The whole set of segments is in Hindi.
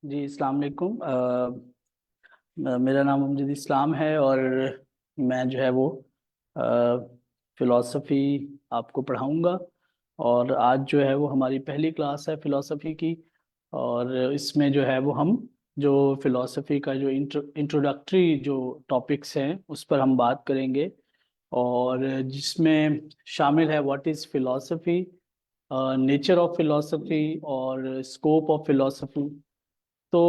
जी अस्सलाम वालेकुम। मेरा नाम अमजद इस्लाम है और मैं जो है वो फ़िलासफ़ी आपको पढ़ाऊंगा। और आज जो है वो हमारी पहली क्लास है फ़िलासफ़ी की। और इसमें जो है वो हम जो फ़िलासफ़ी का जो इंट्रोडक्टरी जो टॉपिक्स हैं उस पर हम बात करेंगे। और जिसमें शामिल है what is philosophy, nature of philosophy और स्कोप ऑफ फ़िलासफ़ी। तो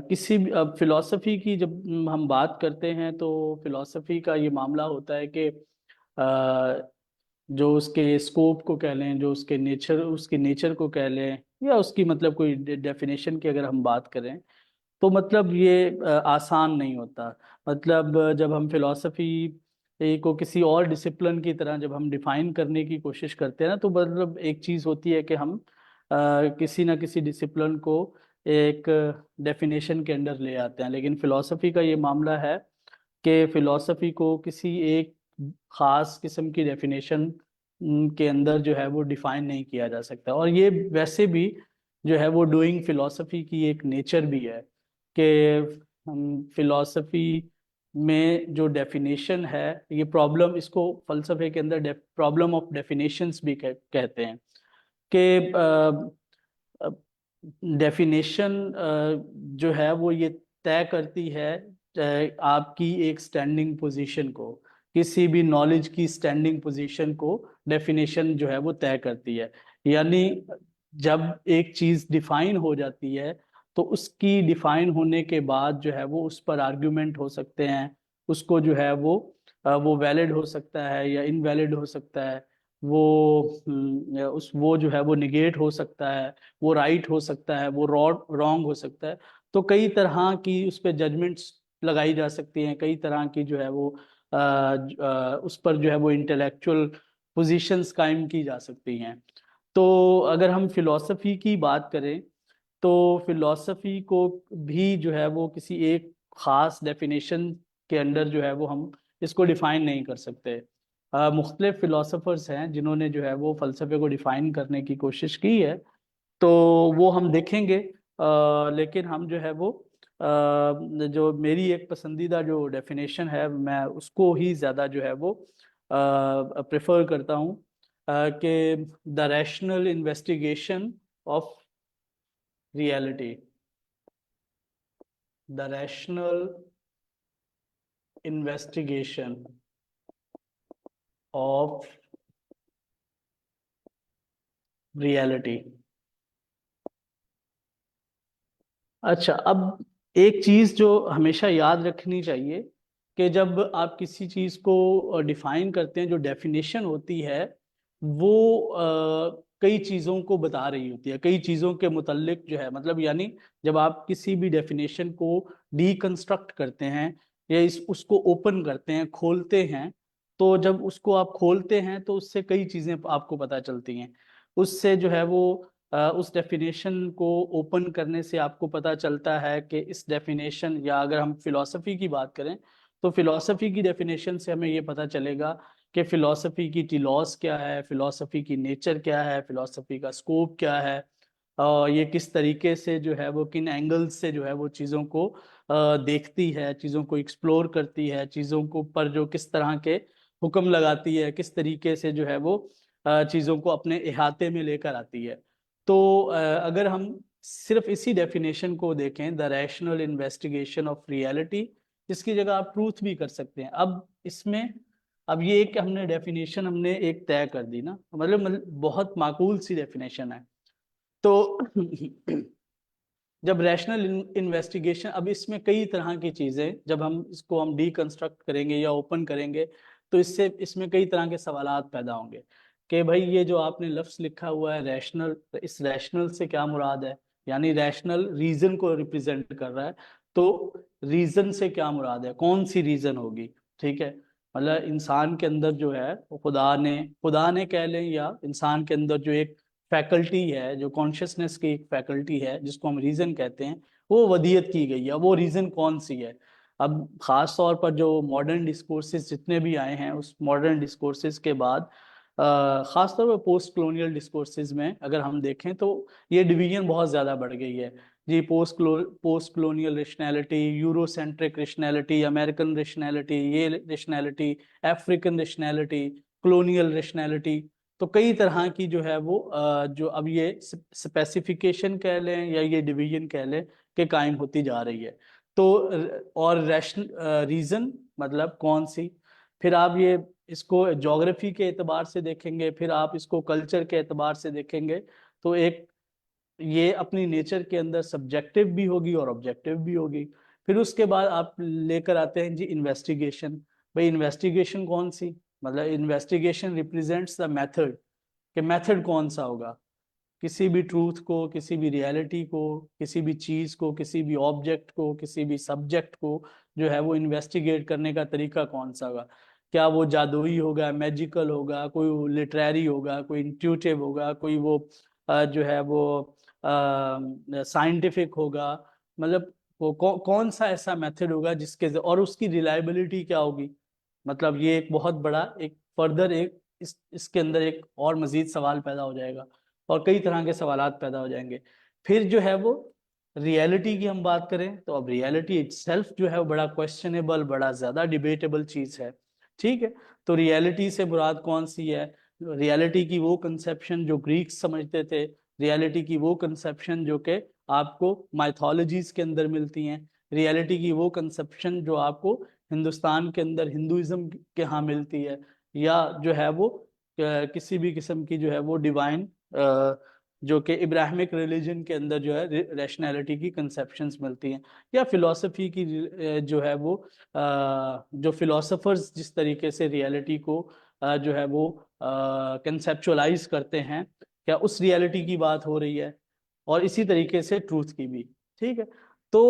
किसी भी फिलॉसफी की जब हम बात करते हैं तो फिलॉसफी का ये मामला होता है कि जो उसके स्कोप को कह लें, जो उसके नेचर को कह लें, या उसकी मतलब कोई डेफिनेशन की अगर हम बात करें तो मतलब ये आसान नहीं होता। मतलब जब हम फिलॉसफी को किसी और डिसिप्लिन की तरह जब हम डिफाइन करने की कोशिश करते हैं ना, तो मतलब एक चीज़ होती है कि हम किसी ना किसी डिसिप्लिन को एक डेफिनेशन के अंदर ले आते हैं। लेकिन फिलॉसफी का ये मामला है कि फिलॉसफी को किसी एक खास किस्म की डेफिनेशन के अंदर जो है वो डिफाइन नहीं किया जा सकता। और ये वैसे भी जो है वो डूइंग फिलॉसफी की एक नेचर भी है कि हम फिलॉसफी में जो डेफिनेशन है, ये प्रॉब्लम, इसको फलसफे के अंदर प्रॉब्लम ऑफ डेफिनेशंस भी कहते हैं कि डेफिनेशन जो है वो ये तय करती है आपकी एक स्टैंडिंग पोजीशन को, किसी भी नॉलेज की स्टैंडिंग पोजीशन को डेफिनेशन जो है वो तय करती है। यानी जब एक चीज डिफाइन हो जाती है तो उसकी डिफाइन होने के बाद जो है वो उस पर आर्ग्यूमेंट हो सकते हैं। उसको जो है वो वैलिड हो सकता है या इनवैलिड हो सकता है। वो जो है वो निगेट हो सकता है, वो राइट हो सकता है, वो रॉन्ग हो सकता है। तो कई तरह की उस पर जजमेंट्स लगाई जा सकती हैं, कई तरह की जो है वो उस पर जो है वो इंटेलेक्चुअल पोजीशंस कायम की जा सकती हैं। तो अगर हम फिलॉसफी की बात करें तो फिलॉसफी को भी जो है वो किसी एक खास डेफिनेशन के अंडर जो है वो हम इसको डिफाइन नहीं कर सकते। मुख्तलिफ फिलोसफर्स हैं जिन्होंने जो है वो फलसफे को डिफाइन करने की कोशिश की है, तो वो हम देखेंगे। लेकिन हम जो है वो जो मेरी एक पसंदीदा जो डेफिनेशन है, मैं उसको ही ज़्यादा जो है वो प्रेफर करता हूँ कि the rational investigation of reality, the rational investigation of reality. अच्छा, अब एक चीज जो हमेशा याद रखनी चाहिए कि जब आप किसी चीज को डिफाइन करते हैं, जो डेफिनेशन होती है वो कई चीजों को बता रही होती है, कई चीजों के मुतल्लिक जो है, मतलब यानी जब आप किसी भी डेफिनेशन को डीकंस्ट्रक्ट करते हैं या इस उसको ओपन करते हैं, खोलते हैं, तो जब उसको आप खोलते हैं तो उससे कई चीजें आपको पता चलती हैं। उससे जो है वो उस डेफिनेशन को ओपन करने से आपको पता चलता है कि इस डेफिनेशन, या अगर हम फिलॉसफी की बात करें तो फिलॉसफी की डेफिनेशन से हमें ये पता चलेगा कि फिलॉसफी की टीलॉस क्या है, फिलॉसफी की नेचर क्या है, फिलॉसफी का स्कोप क्या है, और ये किस तरीके से जो है वो किन एंगल्स से जो है वो चीज़ों को देखती है, चीज़ों को एक्सप्लोर करती है, चीज़ों को पर जो किस तरह के हुक्म लगाती है, किस तरीके से जो है वो चीज़ों को अपने इहाते में लेकर आती है। तो अगर हम सिर्फ इसी डेफिनेशन को देखें, the rational investigation of reality, इसकी जगह आप ट्रूथ भी कर सकते हैं। अब इसमें अब ये एक हमने डेफिनेशन हमने एक तय कर दी ना, मतलब बहुत माकूल सी डेफिनेशन है। तो जब रैशनल इन्वेस्टिगेशन, अब इसमें कई तरह की चीजें जब हम इसको हम डीकंस्ट्रक्ट करेंगे या ओपन करेंगे तो इससे इसमें कई तरह के सवालात पैदा होंगे कि भाई ये जो आपने लफ्ज लिखा हुआ है रैशनल, इस रैशनल से क्या मुराद है? यानी रैशनल रीजन को रिप्रेजेंट कर रहा है, तो रीजन से क्या मुराद है, कौन सी रीजन होगी? ठीक है, मतलब इंसान के अंदर जो है वो खुदा ने कह लें, या इंसान के अंदर जो एक फैकल्टी है, जो कॉन्शियसनेस की एक फैकल्टी है जिसको हम रीजन कहते हैं, वो वदियत की गई है। वो रीजन कौन सी है? अब खास तौर पर जो मॉडर्न डिस्कोर्सेज जितने भी आए हैं, उस मॉडर्न डिस्कोर्सेज के बाद खासतौर पर पोस्ट कलोनियल डिस्कोर्सेज में अगर हम देखें तो ये डिवीजन बहुत ज़्यादा बढ़ गई है जी। Post colonial rationality, Eurocentric rationality, American rationality, ये rationality, African rationality, colonial rationality. तो कई तरह की जो है वो जो अब ये स्पेसिफिकेशन कह लें या ये डिवीजन कह लें कि कायम होती जा रही है। तो और रैशन रीजन मतलब कौन सी, फिर आप ये इसको ज्योग्राफी के एतबार से देखेंगे, फिर आप इसको कल्चर के एतबार से देखेंगे। तो एक ये अपनी नेचर के अंदर सब्जेक्टिव भी होगी और ऑब्जेक्टिव भी होगी। फिर उसके बाद आप लेकर आते हैं जी इन्वेस्टिगेशन। भाई इन्वेस्टिगेशन कौन सी, मतलब इन्वेस्टिगेशन रिप्रेजेंट्स द मेथड, कि मेथड कौन सा होगा, किसी भी ट्रूथ को, किसी भी रियलिटी को, किसी भी चीज को, किसी भी ऑब्जेक्ट को, किसी भी सब्जेक्ट को जो है वो इन्वेस्टिगेट करने का तरीका कौन सा होगा। क्या वो जादुई होगा, मैजिकल होगा, कोई लिटरेरी होगा, कोई इंट्यूटिव होगा, कोई वो जो है वो साइंटिफिक होगा। मतलब वो कौन सा ऐसा मेथड होगा जिसके, और उसकी रिलायबिलिटी क्या होगी। मतलब ये एक बहुत बड़ा एक फर्दर एक इसके अंदर एक और मजीद सवाल पैदा हो जाएगा और कई तरह के सवालात पैदा हो जाएंगे। फिर जो है वो रियलिटी की हम बात करें तो अब रियलिटी इटसेल्फ जो है वो बड़ा क्वेश्चनेबल, बड़ा ज्यादा डिबेटेबल चीज है। ठीक है, तो रियलिटी से मुराद कौन सी है। रियलिटी की वो कंसेप्शन जो ग्रीक्स समझते थे, रियलिटी की वो कंसेप्शन जो कि आपको माइथोलॉजीज के अंदर मिलती हैं, रियलिटी की वो कंसेप्शन जो आपको हिंदुस्तान के अंदर हिंदुइज्म के यहाँ मिलती है, या जो है वो किसी भी किस्म की जो है वो डिवाइन जो कि इब्राहिमिक रिलीजन के अंदर जो है रैशनैलिटी की कंसेप्शंस मिलती हैं, या फिलॉसफी की जो है वो जो फिलोसफर्स जिस तरीके से रियलिटी को जो है वो कंसेप्चुअलाइज करते हैं, क्या उस रियलिटी की बात हो रही है, और इसी तरीके से ट्रूथ की भी। ठीक है, तो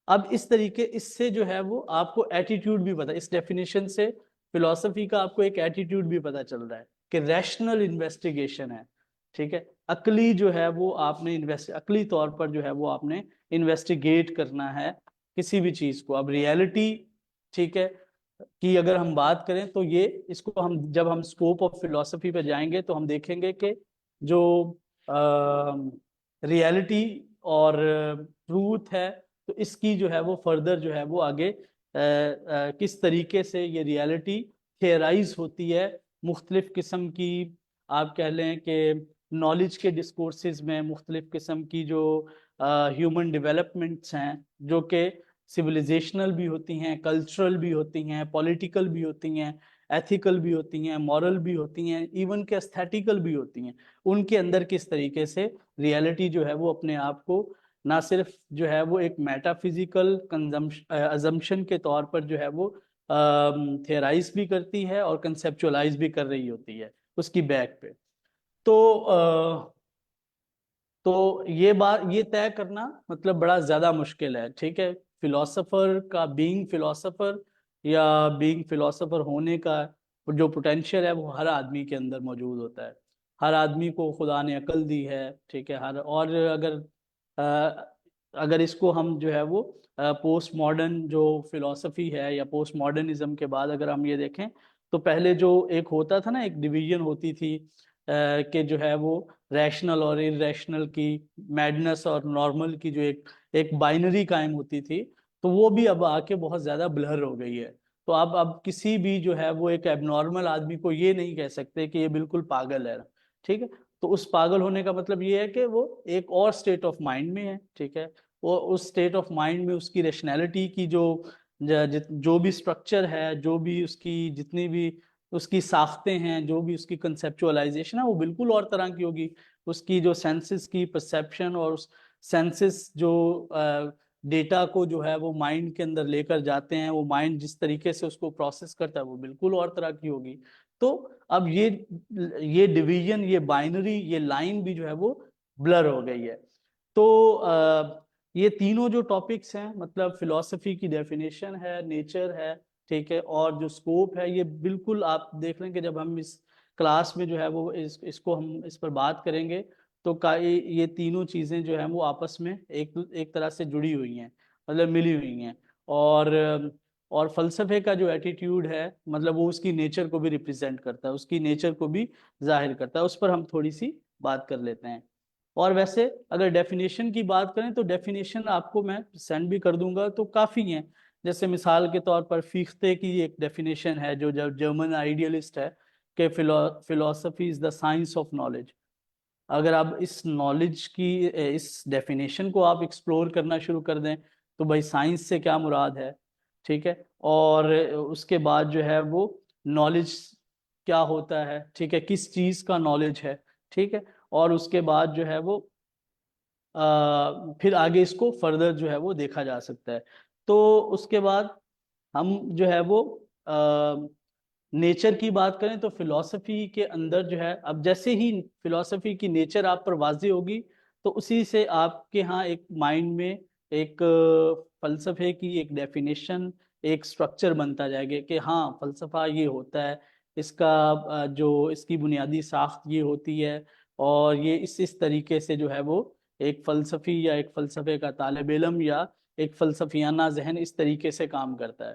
अब इस तरीके इससे जो है वो आपको एटीट्यूड भी पता, इस डेफिनेशन से फिलॉसफी का आपको एक एटीट्यूड भी पता चल रहा है कि रैशनल इन्वेस्टिगेशन है। ठीक है, अकली जो है वो आपने अकली तौर पर जो है वो आपने इन्वेस्टिगेट करना है किसी भी चीज को। अब रियलिटी, ठीक है, की अगर हम बात करें तो ये इसको हम जब हम स्कोप ऑफ फिलॉसफी पे जाएंगे तो हम देखेंगे कि जो रियलिटी और ट्रूथ है, तो इसकी जो है वो फर्दर जो है वो आगे किस तरीके से ये रियलिटी थियराइज होती है मुख्तलिफ किस्म की, आप कह लें कि नॉलेज के डिस्कोर्सेज में मुख्तलिफ किस्म की जो ह्यूमन डेवलपमेंट्स हैं, जो कि सिविलाइजेशनल भी होती हैं, कल्चरल भी होती हैं, पॉलिटिकल भी होती हैं, एथिकल भी होती हैं, मॉरल भी होती हैं, इवन के एस्थेटिकल भी होती हैं, उनके अंदर किस तरीके से रियलिटी जो है वो अपने आप को ना सिर्फ जो है वो एक मेटाफिजिकल अजम्पशन के तौर पर जो है वो थियराइज भी करती है और कंसेप्चुअलाइज भी कर रही होती है उसकी बैक पे। तो तो ये बात ये तय करना मतलब बड़ा ज्यादा मुश्किल है। ठीक है, फिलोसोफर का बीइंग फिलोसोफर या बीइंग फिलोसोफर होने का जो पोटेंशियल है वो हर आदमी के अंदर मौजूद होता है। हर आदमी को खुदा ने अकल दी है। ठीक है, हर और अगर इसको हम जो है वो पोस्ट मॉडर्न जो फिलोसफी है या पोस्ट मॉडर्निज्म के बाद अगर हम ये देखें तो पहले जो एक होता था ना, एक डिवीजन होती थी कि जो है वो रैशनल और इरेशनल की, मैडनेस और नॉर्मल की जो एक एक बाइनरी कायम होती थी, तो वो भी अब आके बहुत ज्यादा ब्लर हो गई है। तो अब किसी भी जो है वो एक एबनॉर्मल आदमी को ये नहीं कह सकते कि ये बिल्कुल पागल है। ठीक है, तो उस पागल होने का मतलब ये है कि वो एक और स्टेट ऑफ माइंड में है। ठीक है, वो उस स्टेट ऑफ माइंड में उसकी रैशनैलिटी की जो भी स्ट्रक्चर है, जो भी उसकी जितनी भी उसकी साख्तें हैं, जो भी उसकी कंसेप्चुअलाइजेशन है, वो बिल्कुल और तरह की होगी। उसकी जो सेंसेस की परसेप्शन और उस सेंसेस जो डेटा को जो है वो माइंड के अंदर लेकर जाते हैं, वो माइंड जिस तरीके से उसको प्रोसेस करता है वो बिल्कुल और तरह की होगी। तो अब ये डिवीजन, ये बाइनरी, ये लाइन भी जो है वो ब्लर हो गई है। तो ये तीनों जो टॉपिक्स हैं, मतलब फिलॉसफी की डेफिनेशन है, नेचर है, ठीक है, और जो स्कोप है, ये बिल्कुल आप देख लें कि जब हम इस क्लास में जो है वो इसको हम इस पर बात करेंगे तो ये तीनों चीजें जो हैं वो आपस में एक एक तरह से जुड़ी हुई हैं, मतलब मिली हुई हैं। और और फलसफे का जो एटीट्यूड है मतलब वो उसकी नेचर को भी रिप्रेजेंट करता है, उसकी नेचर को भी जाहिर करता है। उस पर हम थोड़ी सी बात कर लेते हैं। और वैसे अगर डेफिनेशन की बात करें तो डेफिनेशन आपको मैं सेंड भी कर दूंगा, तो काफ़ी हैं। जैसे मिसाल के तौर पर फीख्ते की एक डेफिनेशन है जो जर्मन आइडियलिस्ट है कि philosophy is the science of knowledge. अगर आप इस नॉलेज की इस डेफिनेशन को आप एक्सप्लोर करना शुरू कर दें तो भाई साइंस से क्या मुराद है, ठीक है। और उसके बाद जो है वो नॉलेज क्या होता है, ठीक है, किस चीज़ का नॉलेज है, ठीक है। और उसके बाद जो है वो फिर आगे इसको फर्दर जो है वो देखा जा सकता है। तो उसके बाद हम जो है वो नेचर की बात करें तो फिलॉसफी के अंदर जो है, अब जैसे ही फिलॉसफी की नेचर आप पर वाज़ेह होगी तो उसी से आपके यहाँ एक माइंड में एक फलसफे की एक डेफिनेशन, एक स्ट्रक्चर बनता जाएगा कि हाँ फलसफा ये होता है, इसका जो इसकी बुनियादी साख्त ये होती है, और ये इस तरीके से जो है वो एक फलसफी या एक फलसफे का तालिब इल्म या एक फलसफियाना जहन इस तरीके से काम करता है।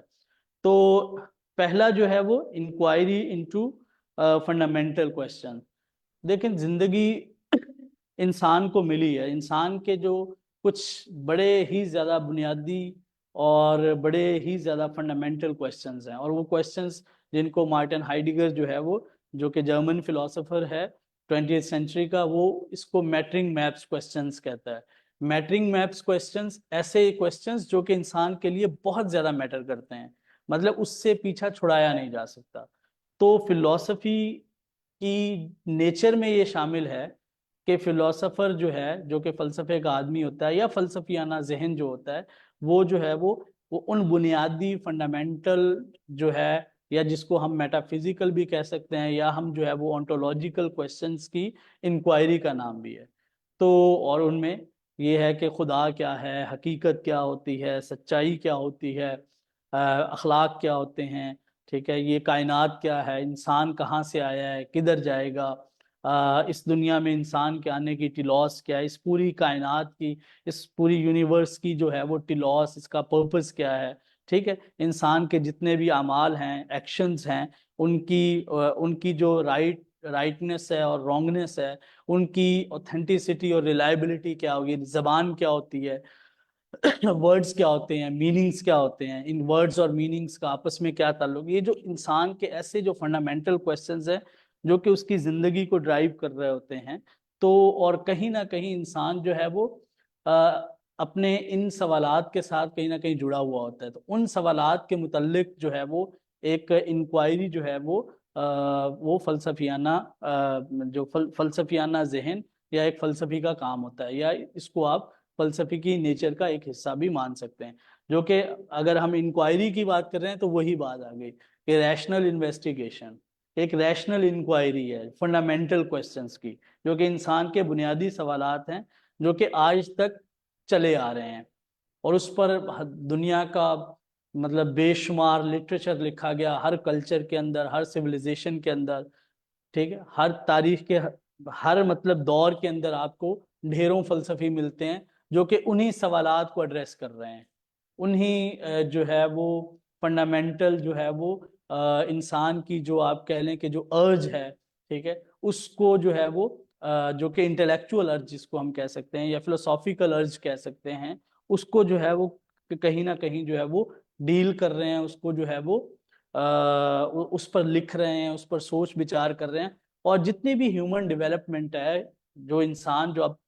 तो पहला जो है वो इंक्वायरी इनटू फंडामेंटल क्वेश्चन। लेकिन जिंदगी इंसान को मिली है, इंसान के जो कुछ बड़े ही ज्यादा बुनियादी और बड़े ही ज्यादा फंडामेंटल क्वेश्चंस हैं, और वो क्वेश्चंस जिनको मार्टिन हाइडिगर जो है वो, जो कि जर्मन फिलोसोफर है 20th सेंचुरी का, वो इसको मैटरिंग मैप्स क्वेश्चंस कहता है। मैटरिंग मैप्स क्वेश्चंस ऐसे क्वेश्चंस जो कि इंसान के लिए बहुत ज्यादा मैटर करते हैं, मतलब उससे पीछा छुड़ाया नहीं जा सकता। तो फिलॉसफी की नेचर में ये शामिल है कि फिलोसोफर जो है, जो कि फलसफे का आदमी होता है या फलसफियाना जहन जो होता है, वो जो है वो उन बुनियादी फंडामेंटल जो है, या जिसको हम मेटाफिजिकल भी कह सकते हैं, या हम जो है वो ऑन्टोलॉजिकल क्वेश्चंस की इंक्वायरी का नाम भी है। तो और उनमें ये है कि खुदा क्या है, हकीकत क्या होती है, सच्चाई क्या होती है, अखलाक क्या होते हैं, ठीक है, ये कायनात क्या है, इंसान कहाँ से आया है, किधर जाएगा, इस दुनिया में इंसान के आने की टिलॉस क्या है, इस पूरी कायनात की, इस पूरी यूनिवर्स की जो है वो टिलॉस, इसका पर्पस क्या है, ठीक है। इंसान के जितने भी अमाल हैं, एक्शंस हैं, उनकी जो राइटनेस है और रॉन्गनेस है, उनकी ऑथेंटिसिटी और रिलायबिलिटी क्या होगी, जबान क्या होती है, वर्ड्स क्या होते हैं, मीनिंग्स क्या होते हैं, इन वर्ड्स और मीनिंग्स का आपस में क्या ताल्लुक, ये जो इंसान के ऐसे जो फंडामेंटल क्वेश्चंस हैं जो कि उसकी जिंदगी को ड्राइव कर रहे होते हैं। तो और कहीं ना कहीं इंसान जो है वो अपने इन सवालात के साथ कहीं ना कहीं जुड़ा हुआ होता है। तो उन सवालात के मुतल्लिक जो है वो एक इंक्वायरी जो है वो फलसफियाना जो फलसफियाना जहन या एक फलसफी का काम होता है, या इसको आप फलसफे की नेचर का एक हिस्सा भी मान सकते हैं। जो कि अगर हम इंक्वायरी की बात कर रहे हैं तो वही बात आ गई कि रैशनल इन्वेस्टिगेशन एक रैशनल इंक्वायरी है फंडामेंटल क्वेश्चंस की, जो कि इंसान के बुनियादी सवालात हैं जो कि आज तक चले आ रहे हैं, और उस पर दुनिया का मतलब बेशुमार लिटरेचर लिखा गया, हर कल्चर के अंदर, हर सिविलाइजेशन के अंदर, ठीक है, हर तारीख के हर मतलब दौर के अंदर आपको ढेरों फलसफी मिलते हैं जो कि उन्हीं सवालात को एड्रेस कर रहे हैं। उन्हीं जो है वो फंडामेंटल जो है वो इंसान की जो आप कह लें कि जो अर्ज है, ठीक है, उसको जो है वो जो कि इंटेलेक्चुअल अर्ज जिसको हम कह सकते हैं या फिलोसॉफिकल अर्ज कह सकते हैं, उसको जो है वो कहीं ना कहीं जो है वो डील कर रहे हैं, उसको जो है वो उस पर लिख रहे हैं, उस पर सोच विचार कर रहे हैं। और जितनी भी ह्यूमन डेवलपमेंट है, जो इंसान जो अब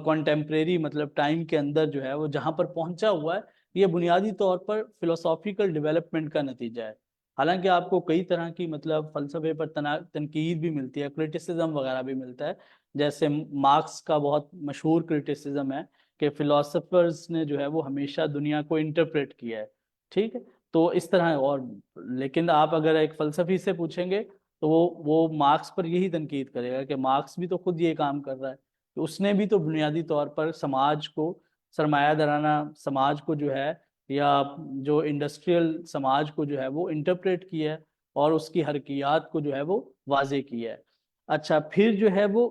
कॉन्टेम्प्रेरी मतलब टाइम के अंदर जो है वो जहाँ पर पहुंचा हुआ है, ये बुनियादी तौर पर फिलोसॉफिकल डेवलपमेंट का नतीजा है। हालांकि आपको कई तरह की मतलब फलसफे पर तनकीद भी मिलती है, क्रिटिसिज्म वगैरह भी मिलता है। जैसे मार्क्स का बहुत मशहूर क्रिटिसिज्म है कि फिलोसफर्स ने जो है वो हमेशा दुनिया को इंटरप्रेट किया है, ठीक है। तो इस तरह और लेकिन आप अगर एक फलसफी से पूछेंगे तो वो मार्क्स पर यही तनकीद करेगा कि मार्क्स भी तो खुद ये काम कर रहा है, तो उसने भी तो बुनियादी तौर पर समाज को, सरमायादाराना समाज को जो है, या जो इंडस्ट्रियल समाज को जो है वो इंटरप्रेट किया है, और उसकी हरकियात को जो है वो वाजे किया है। अच्छा, फिर जो है वो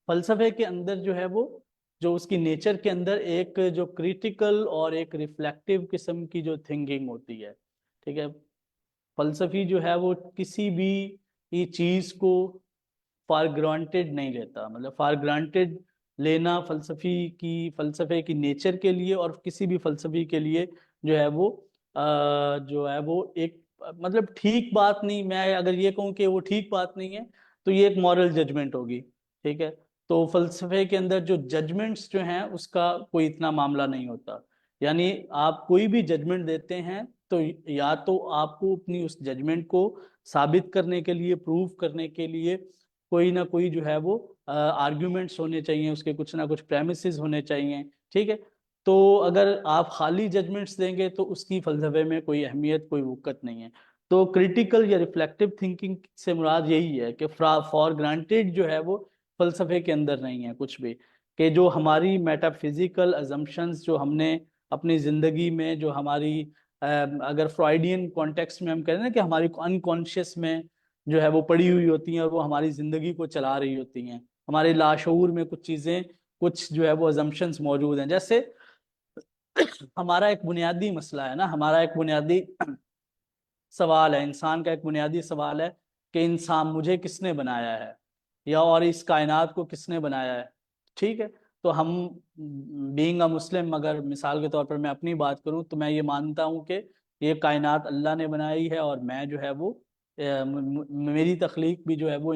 फलसफे के अंदर जो है वो जो उसकी नेचर के अंदर एक जो क्रिटिकल और एक रिफ्लेक्टिव किस्म की जो थिंकिंग होती है। ठीक है, फलसफी जो है वो किसी भी ये चीज को फॉर ग्रांटेड नहीं लेता, मतलब फॉर ग्रांटेड लेना फलसफे की नेचर के लिए और किसी भी फलसफी के लिए जो है वो जो है वो एक मतलब ठीक बात नहीं। मैं अगर ये कहूँ कि वो ठीक बात नहीं है तो ये एक मॉरल जजमेंट होगी। ठीक है, तो फलसफे के अंदर जो जजमेंट्स जो हैं उसका कोई इतना मामला नहीं होता। यानी आप कोई भी जजमेंट देते हैं तो या तो आपको अपनी उस जजमेंट को साबित करने के लिए, प्रूव करने के लिए कोई ना कोई जो है वो आर्ग्यूमेंट्स होने चाहिए, उसके कुछ ना कुछ प्रेमिसेस होने चाहिए। ठीक है, तो अगर आप खाली जजमेंट्स देंगे तो उसकी फलसफे में कोई अहमियत, कोई वक़्त नहीं है। तो क्रिटिकल या रिफ्लेक्टिव थिंकिंग से मुराद यही है कि फॉर ग्रांटेड जो है वो फलसफे के अंदर नहीं है कुछ भी, कि जो हमारी मेटाफिजिकल अजम्पशंस जो हमने अपनी जिंदगी में, जो हमारी अगर फ्रॉइडियन कॉन्टेक्स्ट में हम कह रहे हैं ना कि हमारी अनकॉन्शियस में जो है वो पड़ी हुई होती हैं और वो हमारी जिंदगी को चला रही होती हैं। हमारे लाशऊर में कुछ चीजें, कुछ जो है वो अजम्पशंस मौजूद हैं। जैसे हमारा एक बुनियादी मसला है ना, हमारा एक बुनियादी सवाल है, इंसान का एक बुनियादी सवाल है कि इंसान, मुझे किसने बनाया है, या और इस कायनात को किसने बनाया है। ठीक है, तो हम बीइंग अ मुस्लिम, अगर मिसाल के तौर पर मैं अपनी बात करूं तो मैं ये मानता हूं कि ये कायनात अल्लाह ने बनाई है और मैं जो है वो मेरी तख्लीक भी जो है वो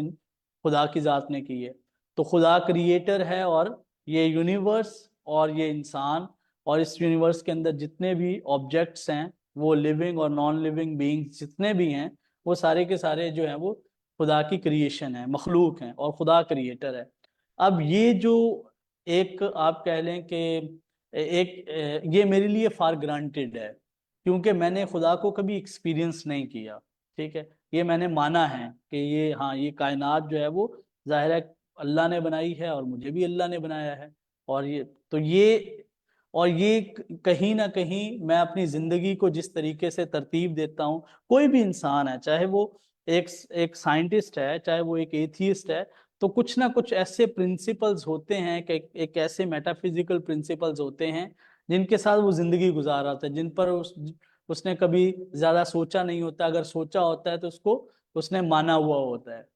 खुदा की ज़ात ने की है। तो खुदा क्रिएटर है और ये यूनिवर्स और ये इंसान और इस यूनिवर्स के अंदर जितने भी ऑब्जेक्ट्स हैं, वो लिविंग और नॉन लिविंग बीइंग्स जितने भी हैं, वो सारे के सारे जो हैं वो खुदा की क्रिएशन है, मखलूक हैं, और खुदा क्रिएटर है। अब ये जो एक आप कह लें कि एक ये मेरे लिए फॉर ग्रांटेड है, क्योंकि मैंने खुदा को कभी एक्सपीरियंस नहीं किया। ठीक है, ये मैंने माना है कि ये, हाँ, ये कायनात जो है वो जाहिर है अल्लाह ने बनाई है और मुझे भी अल्लाह ने बनाया है। और ये तो ये और ये कहीं ना कहीं मैं अपनी जिंदगी को जिस तरीके से तरतीब देता हूँ, कोई भी इंसान है, चाहे वो एक एक साइंटिस्ट है, चाहे वो एक एथियस्ट है, तो कुछ ना कुछ ऐसे प्रिंसिपल्स होते हैं कि एक ऐसे मेटाफिजिकल प्रिंसिपल्स होते हैं जिनके साथ वो जिंदगी गुजार रहा था, जिन पर उसने कभी ज्यादा सोचा नहीं होता, अगर सोचा होता है तो उसको उसने माना हुआ होता है।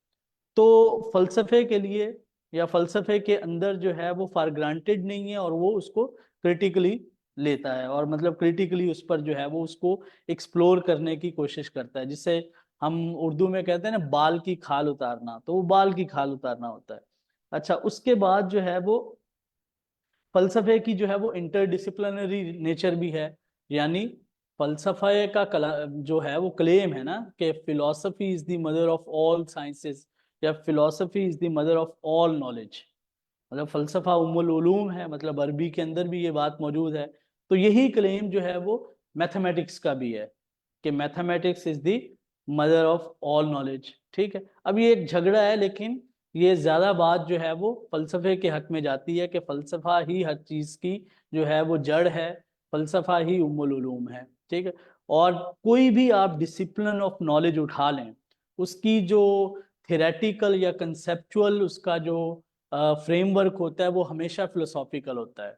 तो फलसफे के लिए या फलसफे के अंदर जो है वो फॉर ग्रांटेड नहीं है और वो उसको क्रिटिकली लेता है, और मतलब क्रिटिकली उस पर जो है वो उसको एक्सप्लोर करने की कोशिश करता है, जिसे हम उर्दू में कहते हैं ना बाल की खाल उतारना, तो वो बाल की खाल उतारना होता है। अच्छा, उसके बाद जो है वो फलसफे की जो है वो इंटरडिसिप्लिनरी नेचर भी है। यानी फलसफे का जो है वो क्लेम है ना कि philosophy is the mother of all sciences, या philosophy is the mother of all knowledge. मतलब फलसफा उम्मुल उलूम है, मतलब अरबी के अंदर भी ये बात मौजूद है। तो यही क्लेम जो है वो मैथमेटिक्स का भी है कि mathematics is the mother of all knowledge. ठीक है, अब ये एक झगड़ा है, लेकिन ये ज्यादा बात जो है वो फलसफे के हक में जाती है कि फलसफा ही हर चीज की जो है वो जड़ है, फलसफा ही उम्मुल उलूम है। ठीक है, और कोई भी आप डिसिप्लिन ऑफ नॉलेज उठा लें, उसकी जो थेरेटिकल या कंसेप्चुअल उसका जो फ्रेमवर्क होता है वो हमेशा फिलोसॉफिकल होता है।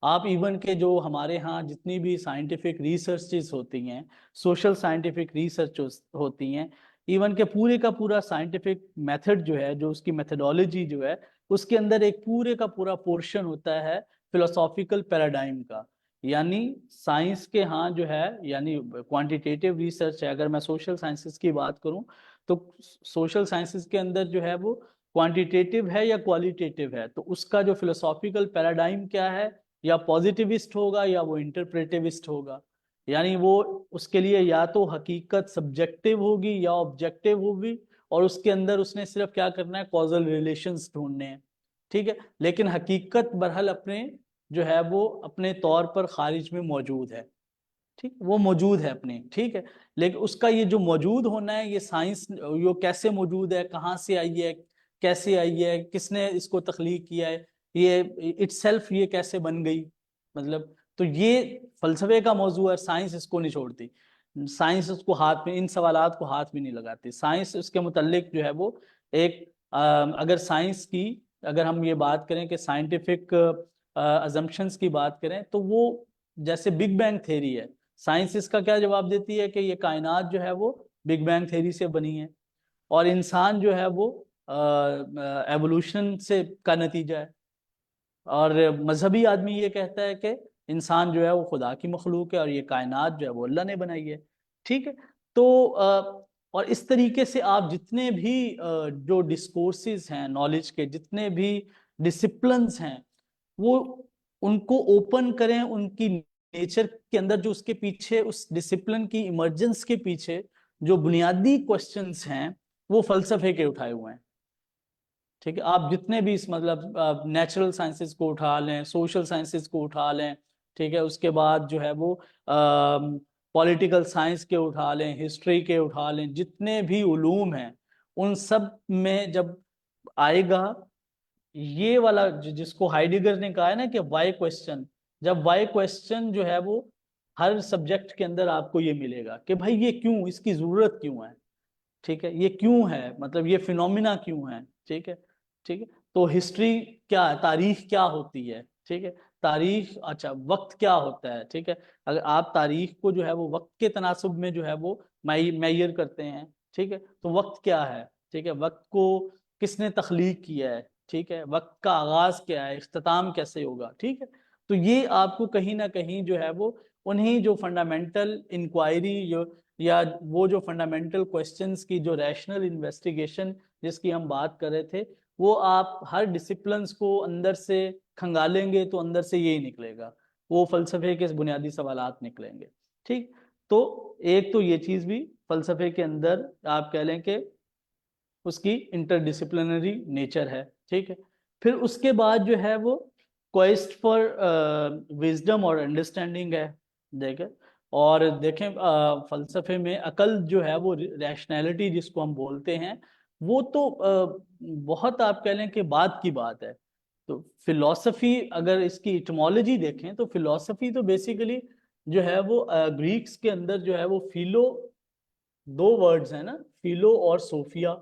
आप इवन के जो हमारे यहाँ जितनी भी साइंटिफिक रिसर्चेस होती हैं, सोशल साइंटिफिक रिसर्च होती हैं, इवन के पूरे का पूरा साइंटिफिक मेथड जो है, जो उसकी मेथडोलॉजी जो है, उसके अंदर एक पूरे का पूरा पोर्शन होता है फिलोसॉफिकल पैराडाइम का। यानी साइंस के यहाँ जो है, यानी क्वांटिटेटिव रिसर्च है, अगर मैं सोशल साइंसेस की बात करूं तो सोशल साइंसेस के अंदर जो है वो क्वांटिटेटिव है या क्वालिटेटिव है, तो उसका जो फिलोसॉफिकल पैराडाइम क्या है, या पॉजिटिविस्ट होगा या वो इंटरप्रेटिविस्ट होगा। यानी वो उसके लिए या तो हकीकत सब्जेक्टिव होगी या ऑब्जेक्टिव होगी, और उसके अंदर उसने सिर्फ क्या करना है, कॉजल रिलेशंस ढूंढने हैं। ठीक है, लेकिन हकीकत बहरहाल अपने जो है वो अपने तौर पर खारिज में मौजूद है। ठीक, वो मौजूद है अपने, ठीक है, लेकिन उसका ये जो मौजूद होना है, ये साइंस ये कैसे मौजूद है, कहाँ से आई है, कैसे आई है, किसने इसको तख्लीक किया है, ये इटसेल्फ ये कैसे बन गई, मतलब तो ये फलसफे का मौजू है। साइंस इसको नहीं छोड़ती, साइंस उसको हाथ में, इन सवालात को हाथ में नहीं लगाती। साइंस उसके मुतल्लिक जो है वो एक अगर साइंस की, अगर हम ये बात करें कि साइंटिफिक अजम्पशंस की बात करें तो वो जैसे बिग बैंग थ्योरी है, साइंस इसका क्या जवाब देती है कि ये कायनात जो है वो बिग बैंग थ्योरी से बनी है, और इंसान जो है वो एवोल्यूशन से का नतीजा है। और मजहबी आदमी ये कहता है कि इंसान जो है वो खुदा की मखलूक है और ये कायनात जो है वो अल्लाह ने बनाई है। ठीक है। तो और इस तरीके से आप जितने भी जो डिस्कोर्सेज हैं नॉलेज के, जितने भी डिसिप्लिन्स हैं, वो उनको ओपन करें, उनकी नेचर के अंदर जो उसके पीछे, उस डिसिप्लिन की इमर्जेंस के पीछे जो बुनियादी क्वेश्चंस हैं वो फलसफे के उठाए हुए हैं। ठीक है। आप जितने भी इस मतलब नेचुरल साइंसेस को उठा लें, सोशल साइंसेस को उठा लें, ठीक है, उसके बाद जो है वो पॉलिटिकल साइंस के उठा लें, हिस्ट्री के उठा लें, जितने भी उलूम हैं उन सब में जब आएगा ये वाला जिसको हाइडेगर ने कहा है ना कि वाई क्वेश्चन, जब वाई क्वेश्चन जो है वो हर सब्जेक्ट के अंदर आपको ये मिलेगा कि भाई ये क्यों, इसकी जरूरत क्यों है, ठीक है, ये क्यों है, मतलब ये फिनोमिना क्यों है। ठीक है। ठीक है। तो हिस्ट्री क्या है, तारीख क्या होती है, ठीक है, तारीख, अच्छा वक्त क्या होता है, ठीक है, अगर आप तारीख को जो है वो वक्त के तनासुब में जो है वो मैयर करते हैं, ठीक है, तो वक्त क्या है, ठीक है, वक्त को किसने तख्लीक किया है, ठीक है, वक्त का आगाज क्या है, इख्तिताम कैसे होगा। ठीक है। तो ये आपको कहीं ना कहीं जो है वो उन्हीं जो फंडामेंटल इंक्वायरी या वो जो फंडामेंटल क्वेश्चंस की जो रैशनल इन्वेस्टिगेशन जिसकी हम बात कर रहे थे, वो आप हर डिसिप्लिन्स को अंदर से खंगालेंगे तो अंदर से यही निकलेगा, वो फलसफे के बुनियादी सवालात निकलेंगे। ठीक। तो एक तो ये चीज भी फलसफे के अंदर आप कह लें कि उसकी इंटरडिसिप्लिनरी नेचर है। ठीक है। फिर उसके बाद जो है वो क्वेस्ट फॉर विजडम और अंडरस्टैंडिंग है। देखें, और देखें फलसफे में अकल जो है वो रैशनैलिटी जिसको हम बोलते हैं, वो तो बहुत आप कह लें कि बात की बात है। तो फिलॉसफी अगर इसकी इटमोलॉजी देखें तो फिलॉसफी तो बेसिकली जो है वो ग्रीक्स के अंदर जो है वो फिलो, दो वर्ड्स है ना, फिलो और सोफिया।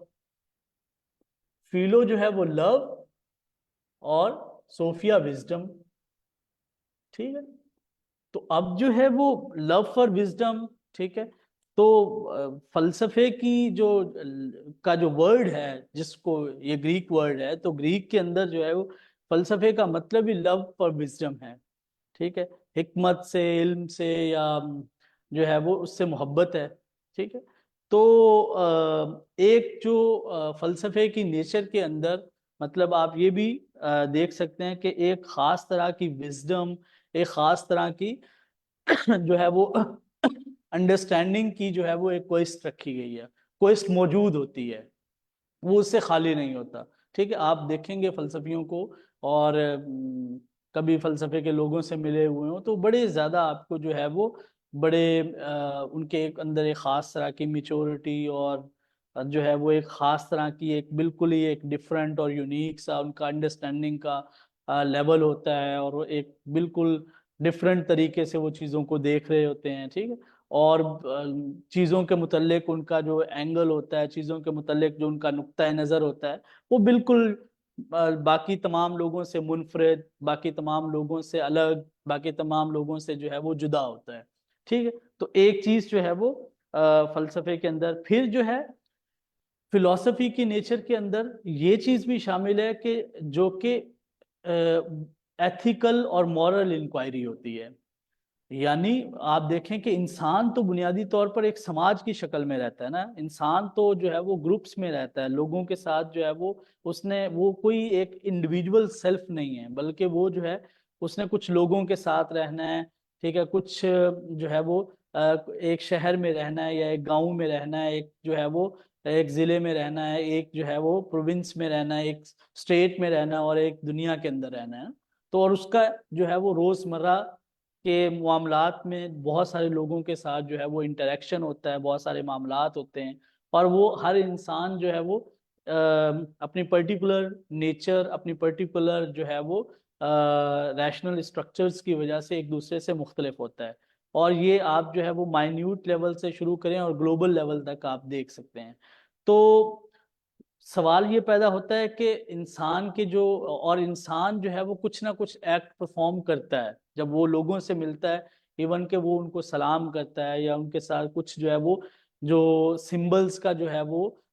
फिलो जो है वो लव और सोफिया विजडम। ठीक है। तो अब जो है वो लव फॉर विजडम, ठीक है, तो फलसफे की जो का जो वर्ड है, जिसको ये ग्रीक वर्ड है, तो ग्रीक के अंदर जो है वो फलसफे का मतलब ही लव फॉर विजडम है। ठीक है। हिकमत से, इल्म से, या जो है वो उससे मोहब्बत है। ठीक है। तो एक जो फलसफे की नेचर के अंदर, मतलब आप ये भी देख सकते हैं कि एक खास तरह की विजडम, एक खास तरह की जो है वो अंडरस्टैंडिंग की जो है वो एक क्वेस्ट रखी गई है, क्वेस्ट मौजूद होती है, वो उससे खाली नहीं होता। ठीक है। आप देखेंगे फलसफियों को, और कभी फलसफे के लोगों से मिले हुए हो तो बड़े ज़्यादा आपको जो है वो बड़े उनके एक अंदर एक ख़ास तरह की मिच्योरिटी, और जो है वो एक ख़ास तरह की एक बिल्कुल ही एक डिफरेंट और यूनिक सा उनका अंडरस्टैंडिंग का लेवल होता है, और वो एक बिल्कुल डिफरेंट तरीके से वो चीज़ों को देख रहे होते हैं। ठीक है। और चीज़ों के मुतल्लिक उनका जो एंगल होता है, चीज़ों के मुतल्लिक जो उनका नुक्ता नज़र होता है, वो बिल्कुल बाकी तमाम लोगों से मुनफरद, बाकी तमाम लोगों से अलग, बाकी तमाम लोगों से जो है वो जुदा होता है। ठीक है। तो एक चीज़ जो है वो फलसफे के अंदर, फिर जो है फिलॉसफी की नेचर के अंदर ये चीज़ भी शामिल है कि जो कि एथिकल और मॉरल इंक्वायरी होती है। यानी आप देखें कि इंसान तो बुनियादी तौर पर एक समाज की शक्ल में रहता है ना, इंसान तो जो है वो ग्रुप्स में रहता है, लोगों के साथ जो है वो उसने वो कोई एक इंडिविजुअल सेल्फ नहीं है, बल्कि वो जो है उसने कुछ लोगों के साथ रहना है। ठीक है। कुछ जो है वो एक शहर में रहना है, या एक गांव में रहना है, एक जो है वो एक ज़िले में रहना है, एक जो है वो प्रोविंस में रहना है, एक स्टेट में रहना है, और एक दुनिया के अंदर रहना है। तो और उसका जो है वो रोज़मर्रा के मामलात में बहुत सारे लोगों के साथ जो है वो इंटरेक्शन होता है, बहुत सारे मामलात होते हैं, और वो हर इंसान जो है वो अपनी पर्टिकुलर नेचर, अपनी पर्टिकुलर जो है वो रैशनल स्ट्रक्चर्स की वजह से एक दूसरे से मुख्तलिफ होता है। और ये आप जो है वो माइन्यूट लेवल से शुरू करें और ग्लोबल लेवल तक आप देख सकते हैं। तो सवाल ये पैदा होता है कि इंसान के जो, और इंसान जो है वो कुछ ना कुछ एक्ट परफॉर्म करता है जब वो लोगों से मिलता है, इवन के वो उनको सलाम करता है या उनके साथ कुछ जो है वो, जो सिंबल्स का जो है वो,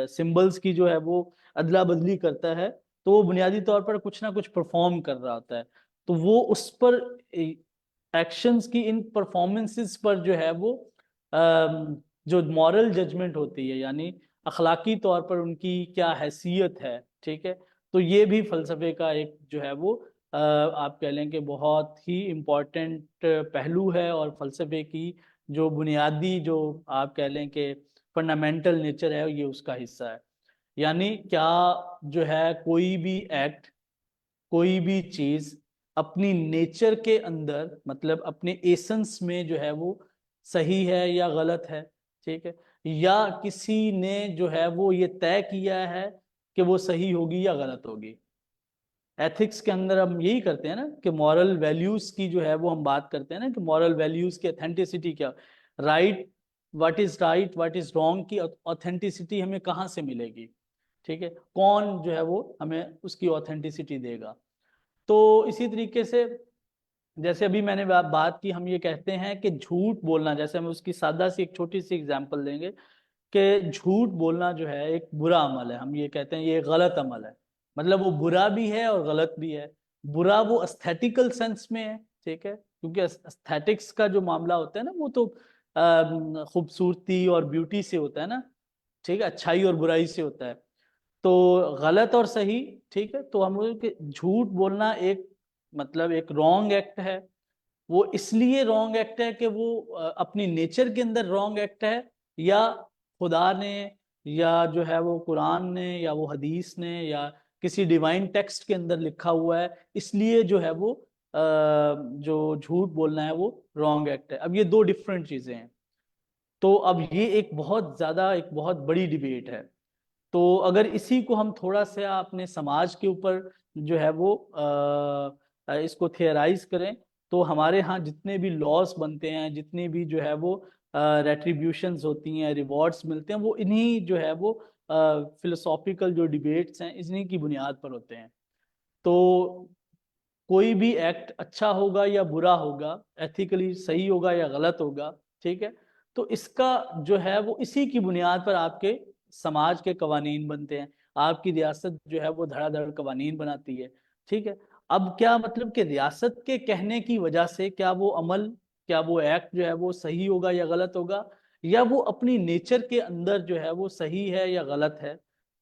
सिंबल्स की जो है वो अदला बदली करता है, तो वो बुनियादी तौर पर कुछ ना कुछ परफॉर्म कर रहा होता है। तो वो उस पर, एक्शंस की इन परफॉर्मेंसेस पर जो है वो जो मॉरल जजमेंट होती है, यानी अखलाकी तौर पर उनकी क्या हैसियत है, ठीक है। तो ये भी फलसफे का एक जो है वो, आप कह लें कि बहुत ही इम्पोर्टेंट पहलू है, और फलसफे की जो बुनियादी जो आप कह लें कि फंडामेंटल नेचर है, ये उसका हिस्सा है। यानी क्या जो है कोई भी एक्ट, कोई भी चीज अपनी नेचर के अंदर, मतलब अपने एसेंस में जो है वो सही है या गलत है, ठीक है, या किसी ने जो है वो ये तय किया है कि वो सही होगी या गलत होगी। एथिक्स के अंदर हम यही करते हैं ना कि मॉरल वैल्यूज की जो है वो हम बात करते हैं ना, कि मॉरल वैल्यूज की ऑथेंटिसिटी क्या, right, what is right, what is wrong की ऑथेंटिसिटी हमें कहाँ से मिलेगी, ठीक है, कौन जो है वो हमें उसकी ऑथेंटिसिटी देगा। तो इसी तरीके से, जैसे अभी मैंने बात की, हम ये कहते हैं कि झूठ बोलना, जैसे हम उसकी सादा सी एक छोटी सी एग्जांपल देंगे कि झूठ बोलना जो है एक बुरा अमल है, हम ये कहते हैं ये गलत अमल है। मतलब वो बुरा भी है और गलत भी है। बुरा वो एस्थेटिकल सेंस में है, ठीक है, क्योंकि एस्थेटिक्स का जो मामला होता है ना, वो तो खूबसूरती और ब्यूटी से होता है ना, ठीक है, अच्छाई और बुराई से होता है। तो गलत और सही, ठीक है, तो हम लोग के झूठ बोलना एक, मतलब एक रॉन्ग एक्ट है। वो इसलिए रॉन्ग एक्ट है कि वो अपनी नेचर के अंदर रॉन्ग एक्ट है, या खुदा ने, या जो है वो कुरान ने, या वो हदीस ने, या किसी डिवाइन टेक्स्ट के अंदर लिखा हुआ है, इसलिए जो है वो जो झूठ बोलना है वो रॉन्ग एक्ट है। अब ये दो डिफरेंट चीजें हैं। तो अब ये एक बहुत ज्यादा, एक बहुत बड़ी डिबेट है। तो अगर इसी को हम थोड़ा सा अपने समाज के ऊपर जो है वो इसको थियराइज करें, तो हमारे यहाँ जितने भी लॉस बनते हैं, जितनी भी जो है वो रेट्रीब्यूशंस होती हैं, रिवॉर्ड्स मिलते हैं, वो इन्हीं जो है वो फिलोसॉफिकल जो डिबेट्स हैं, इन्हीं की बुनियाद पर होते हैं। तो कोई भी एक्ट अच्छा होगा या बुरा होगा, एथिकली सही होगा या गलत होगा, ठीक है, तो इसका जो है वो इसी की बुनियाद पर आपके समाज के कवानीन बनते हैं। आपकी रियासत जो है वो धड़ाधड़ कवानीन बनाती है, ठीक है। अब क्या मतलब कि रियासत के कहने की वजह से क्या वो अमल, क्या वो एक्ट जो है वो सही होगा या गलत होगा, या वो अपनी नेचर के अंदर जो है वो सही है या गलत है,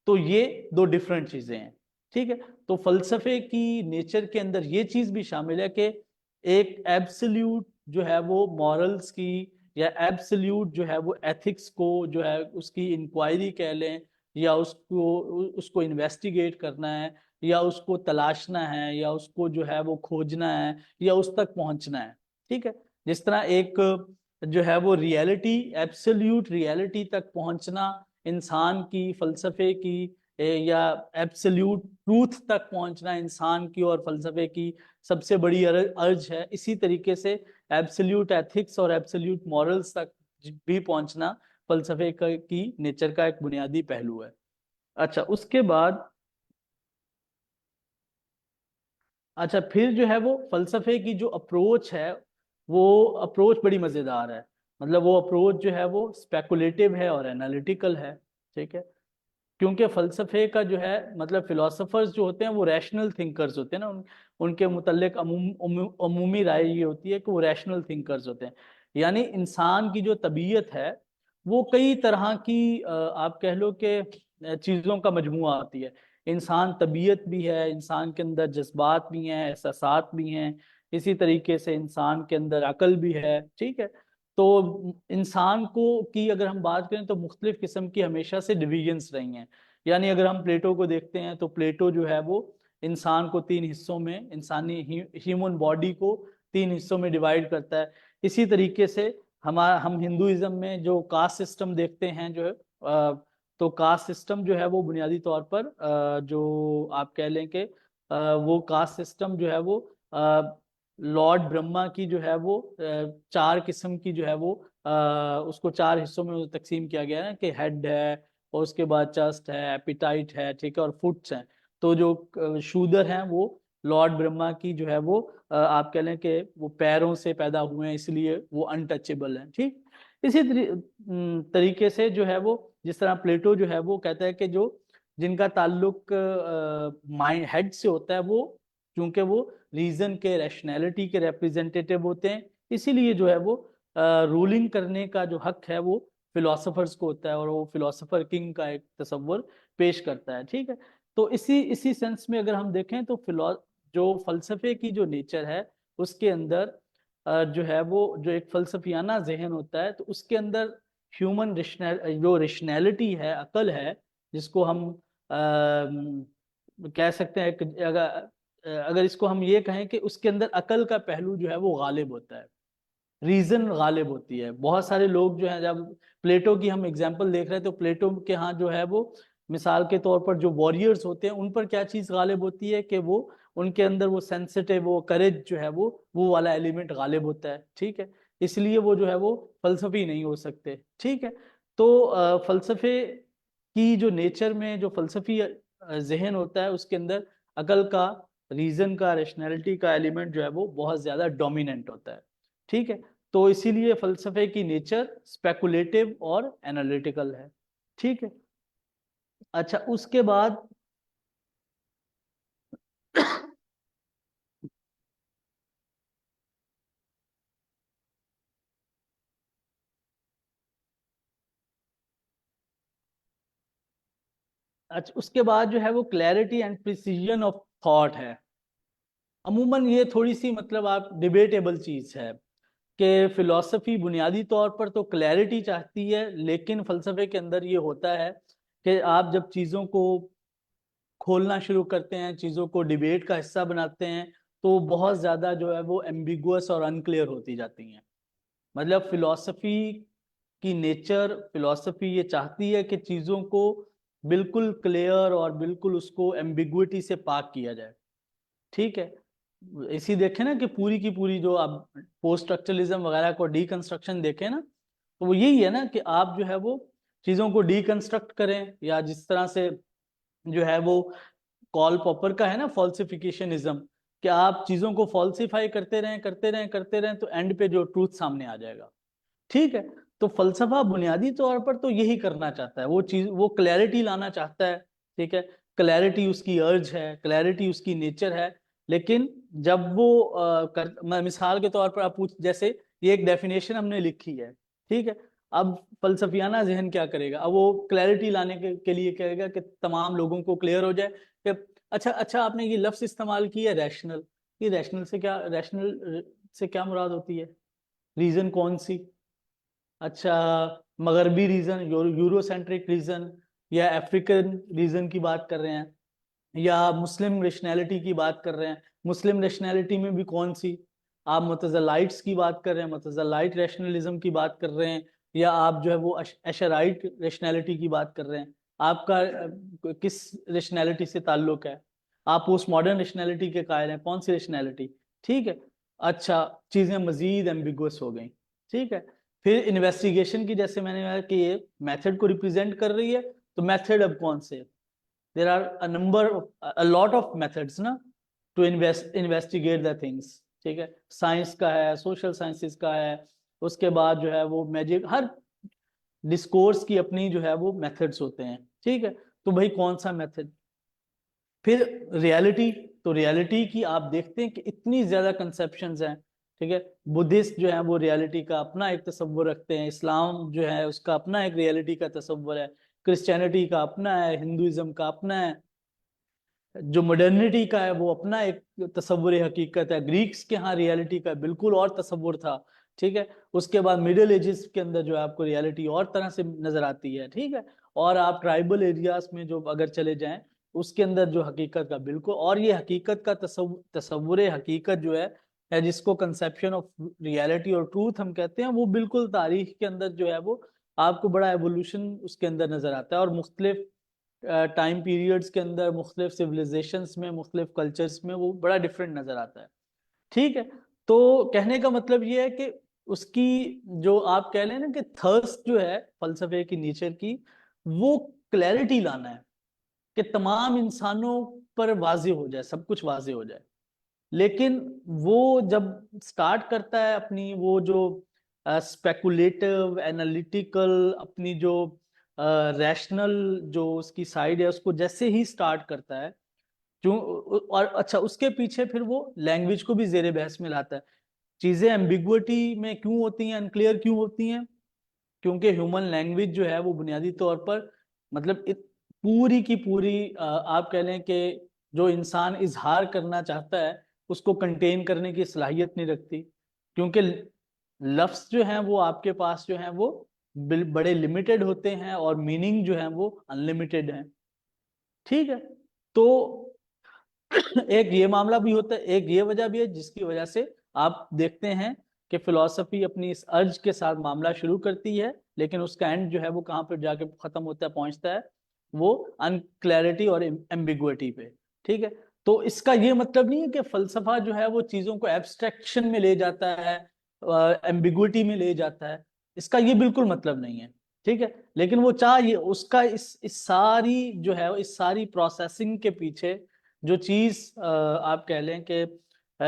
तो ये दो डिफरेंट चीजें हैं, ठीक है। तो फलसफे की नेचर के अंदर ये चीज भी शामिल है कि एक एब्सोल्यूट जो है वो मॉरल्स की, या एब्सोल्यूट जो है वो एथिक्स को जो है उसकी इंक्वायरी कह लें, या उसको उसको इन्वेस्टिगेट करना है, या उसको तलाशना है, या उसको जो है वो खोजना है, या उस तक पहुंचना है, ठीक है। जिस तरह एक जो है वो रियलिटी, एब्सोल्यूट रियलिटी तक पहुंचना इंसान की, फलसफे की, या एब्सोल्यूट ट्रूथ तक पहुंचना इंसान की और फलसफे की सबसे बड़ी अर्ज है, इसी तरीके से एब्सोल्यूट एथिक्स और एब्सोल्यूट मॉरल्स तक भी पहुंचना फलसफे की नेचर का एक बुनियादी पहलू है। अच्छा, उसके बाद, अच्छा फिर जो है वो फलसफे की जो अप्रोच है, वो अप्रोच बड़ी मजेदार है। मतलब वो अप्रोच जो है वो स्पेकुलेटिव है और एनालिटिकल है, ठीक है। क्योंकि फलसफे का जो है, मतलब फिलोसफर्स जो होते हैं वो रैशनल थिंकर्स होते हैं ना, उनके मुतल्लिक अमूमी राय ये होती है कि वो रैशनल थिंकर्स होते हैं। यानी इंसान की जो तबीयत है वो कई तरह की आप कह लो कि चीज़ों का मजमुआ आती है। इंसान तबीयत भी है, इंसान के अंदर जज्बात भी हैं, एहसासात भी हैं, इसी तरीके से इंसान के अंदर अकल भी है, ठीक है। तो इंसान को की अगर हम बात करें तो मुख्तलिफ किस्म की हमेशा से डिवीजन्स रही हैं। यानी अगर हम प्लेटो को देखते हैं तो प्लेटो जो है वो इंसान को तीन हिस्सों में, इंसानी ह्यूमन बॉडी को तीन हिस्सों में डिवाइड करता है। इसी तरीके से हम हिंदुइज्म में जो कास्ट सिस्टम देखते हैं जो है, तो कास्ट सिस्टम जो है वो बुनियादी तौर पर जो आप कह लें कि वो कास्ट सिस्टम जो है वो लॉर्ड ब्रह्मा की जो है वो चार किस्म की जो है वो उसको चार हिस्सों में तकसीम किया गया है कि हेड है, और उसके बाद चस्ट है, एपिटाइट है, ठीक है, और फुट्स हैं। तो जो शूदर हैं वो लॉर्ड ब्रह्मा की जो है वो आप कह लें कि वो पैरों से पैदा हुए हैं, इसलिए वो अनटचेबल हैं, ठीक। इसी तरीके से जो है वो, जिस तरह प्लेटो जो है वो कहता है कि जो जिनका ताल्लुक माइंड हेड से होता है, वो क्योंकि वो रीजन के, रैशनैलिटी के रिप्रेजेंटेटिव होते हैं, इसीलिए जो है वो रूलिंग करने का जो हक है वो फिलोसफर्स को होता है, और वो फिलोसफर किंग का एक तस्वर पेश करता है, ठीक है। तो इसी इसी सेंस में अगर हम देखें तो जो फलसफे की जो नेचर है उसके अंदर जो है वो, जो एक फलसफियाना जहन होता है, तो उसके अंदर ह्यूमन जो रेशनैलिटी है, अकल है, जिसको हम कह सकते हैं अगर इसको हम ये कहें कि उसके अंदर अकल का पहलू जो है वो गालिब होता है, रीजन गालिब होती है। बहुत सारे लोग जो हैं, जब प्लेटो की हम एग्जांपल देख रहे हैं तो प्लेटो के यहाँ जो है वो मिसाल के तौर पर जो वॉरियर्स होते हैं उन पर क्या चीज गालिब होती है कि वो उनके अंदर वो सेंसिटिव, वो करेज जो है वो वाला एलिमेंट गालिब होता है, ठीक है। इसलिए वो जो है वो फलसफी नहीं हो सकते, ठीक है। तो फलसफे की जो नेचर में जो फलसफी जहन होता है उसके अंदर अकल का, रीजन का, रैशनैलिटी का एलिमेंट जो है वो बहुत ज्यादा डोमिनेंट होता है, ठीक है। तो इसीलिए फलसफे की नेचर स्पेकुलेटिव और एनालिटिकल है, ठीक है। अच्छा, उसके बाद अच्छा, उसके बाद जो है वो clarity and precision of thought है। अमूमन ये थोड़ी सी मतलब आप डिबेटेबल चीज है कि फिलॉसफी बुनियादी तौर पर तो क्लैरिटी चाहती है, लेकिन फलसफे के अंदर ये होता है कि आप जब चीजों को खोलना शुरू करते हैं, चीजों को डिबेट का हिस्सा बनाते हैं, तो बहुत ज्यादा जो है वो एम्बिगुअस और अनक्लियर होती जाती हैं। मतलब फिलॉसफी की नेचर, फिलॉसफी ये चाहती है कि चीजों को बिल्कुल क्लियर और बिल्कुल उसको एम्बिगुइटी से पाक किया जाए, ठीक है। इसी देखें ना कि पूरी की पूरी जो आप पोस्ट स्ट्रक्चरलिज्म वगैरह को डीकंस्ट्रक्शन देखें ना, तो वो यही है ना कि आप जो है वो चीजों को डीकंस्ट्रक्ट करें, या जिस तरह से जो है वो कॉल पॉपर का है ना फॉल्सिफिकेशनिज्म, कि आप चीजों को फॉल्सिफाई करते रहें करते रहें करते रहें, तो एंड पे जो ट्रूथ सामने आ जाएगा, ठीक है। तो फलसफा बुनियादी तौर पर तो यही करना चाहता है, वो चीज, वो क्लैरिटी लाना चाहता है, ठीक है। क्लैरिटी उसकी अर्ज है, क्लैरिटी उसकी नेचर है। लेकिन जब वो मिसाल के तौर पर आप पूछ, जैसे ये एक डेफिनेशन हमने लिखी है, ठीक है। अब फलसफियाना जहन क्या करेगा, अब वो क्लैरिटी लाने के लिए कहेगा कि तमाम लोगों को क्लियर हो जाए कि अच्छा अच्छा, आपने ये लफ्ज इस्तेमाल किया रैशनल, ये रैशनल से क्या, रैशनल से क्या मुराद होती है, रीजन कौन सी, अच्छा मगरबी रीजन, यूरोसेंट्रिक रीजन, या अफ्रीकन रीजन की बात कर रहे हैं, या मुस्लिम रेशनैलिटी की बात कर रहे हैं, मुस्लिम रेशनैलिटी में भी कौन सी, आप मुतज़लाइट्स की बात कर रहे हैं, मुतज़लाइट रैशनलिज्म की बात कर रहे हैं, या आप जो है वो एशराइट रेशनैलिटी की बात कर रहे हैं, आपका किस रेशनैलिटी से ताल्लुक है, आप पोस्ट मॉडर्न रेशनैलिटी के कायल हैं, कौन सी रेशनैलिटी, ठीक है। अच्छा, चीजें मजीद एम्बिगुअस हो गई, ठीक है। फिर इन्वेस्टिगेशन की, जैसे मैंने कहा कि ये मेथड को रिप्रेजेंट कर रही है, तो मेथड अब कौन से, there are a number of a lot of methods ना to investigate the things, ठीक है। साइंस का है, सोशल साइंसेस का है, उसके बाद जो है वो मैजिक, हर डिस्कोर्स की अपनी जो है वो मेथड्स होते हैं, ठीक है। तो भाई कौन सा मेथड, फिर रियलिटी, तो रियलिटी की आप देखते हैं कि इतनी ज्यादा कंसेप्शंस हैं, ठीक है। बुद्धिस्ट जो है वो रियलिटी का अपना एक तस्वर रखते हैं, इस्लाम जो है उसका अपना एक रियलिटी का तस्वर है, क्रिश्चियनिटी का अपना है, हिंदुइज्म का अपना है, जो मॉडर्निटी का है वो अपना एक तस्वुर हकीकत है, ग्रीक्स के यहाँ रियलिटी का बिल्कुल और तस्वुर था, ठीक है। उसके बाद मिडिल एजेस के अंदर जो है आपको रियलिटी और तरह से नजर आती है, ठीक है। और आप ट्राइबल एरियाज में जो अगर चले जाएं, उसके अंदर जो हकीकत का बिल्कुल, और ये हकीकत का तस्वुर हकीकत जो है जिसको कंसेप्शन ऑफ रियलिटी और ट्रूथ हम कहते हैं, वो बिल्कुल तारीख के अंदर जो है वो आपको बड़ा एवोल्यूशन उसके अंदर नजर आता है, और मुख्तलिफ टाइम पीरियड्स के अंदर, मुख्तलिफ सिविलाइजेशंस में, मुख्तलिफ कल्चर्स में वो बड़ा डिफरेंट नजर आता है, ठीक है। तो कहने का मतलब ये है कि उसकी जो आप कह लें ना कि थर्स्ट जो है फलसफे की नेचर की, वो क्लैरिटी लाना है कि तमाम इंसानों पर वाज़ेह हो जाए, सब कुछ वाज़ेह हो जाए। लेकिन वो जब स्टार्ट करता है अपनी वो जो स्पेकुलेटिव एनालिटिकल, अपनी जो रैशनल जो उसकी साइड है, उसको जैसे ही स्टार्ट करता है, क्यों, और अच्छा उसके पीछे फिर वो लैंग्वेज को भी जेर बहस में लाता है। चीजें एम्बिगुइटी में क्यों होती हैं, अनक्लियर क्यों होती हैं? क्योंकि ह्यूमन लैंग्वेज जो है वो बुनियादी तौर पर मतलब पूरी की पूरी आप कह लें कि जो इंसान इजहार करना चाहता है उसको कंटेन करने की सलाहियत नहीं रखती, क्योंकि लफ्ज जो हैं वो आपके पास जो हैं वो बड़े लिमिटेड होते हैं और मीनिंग जो है वो अनलिमिटेड है। ठीक है, तो एक ये मामला भी होता है, एक ये वजह भी है जिसकी वजह से आप देखते हैं कि फिलॉसफी अपनी इस अर्ज के साथ मामला शुरू करती है, लेकिन उसका एंड जो है वो कहाँ पर जाके खत्म होता है, पहुंचता है, वो अनक्लैरिटी और एम्बिगुइटी पे। ठीक है, तो इसका ये मतलब नहीं है कि फलसफा जो है वो चीजों को एब्स्ट्रैक्शन में ले जाता है, एम्बिगुइटी में ले जाता है, इसका ये बिल्कुल मतलब नहीं है। ठीक है, लेकिन वो चाहिए उसका इस सारी जो है इस सारी प्रोसेसिंग के पीछे जो चीज आप कह लें कि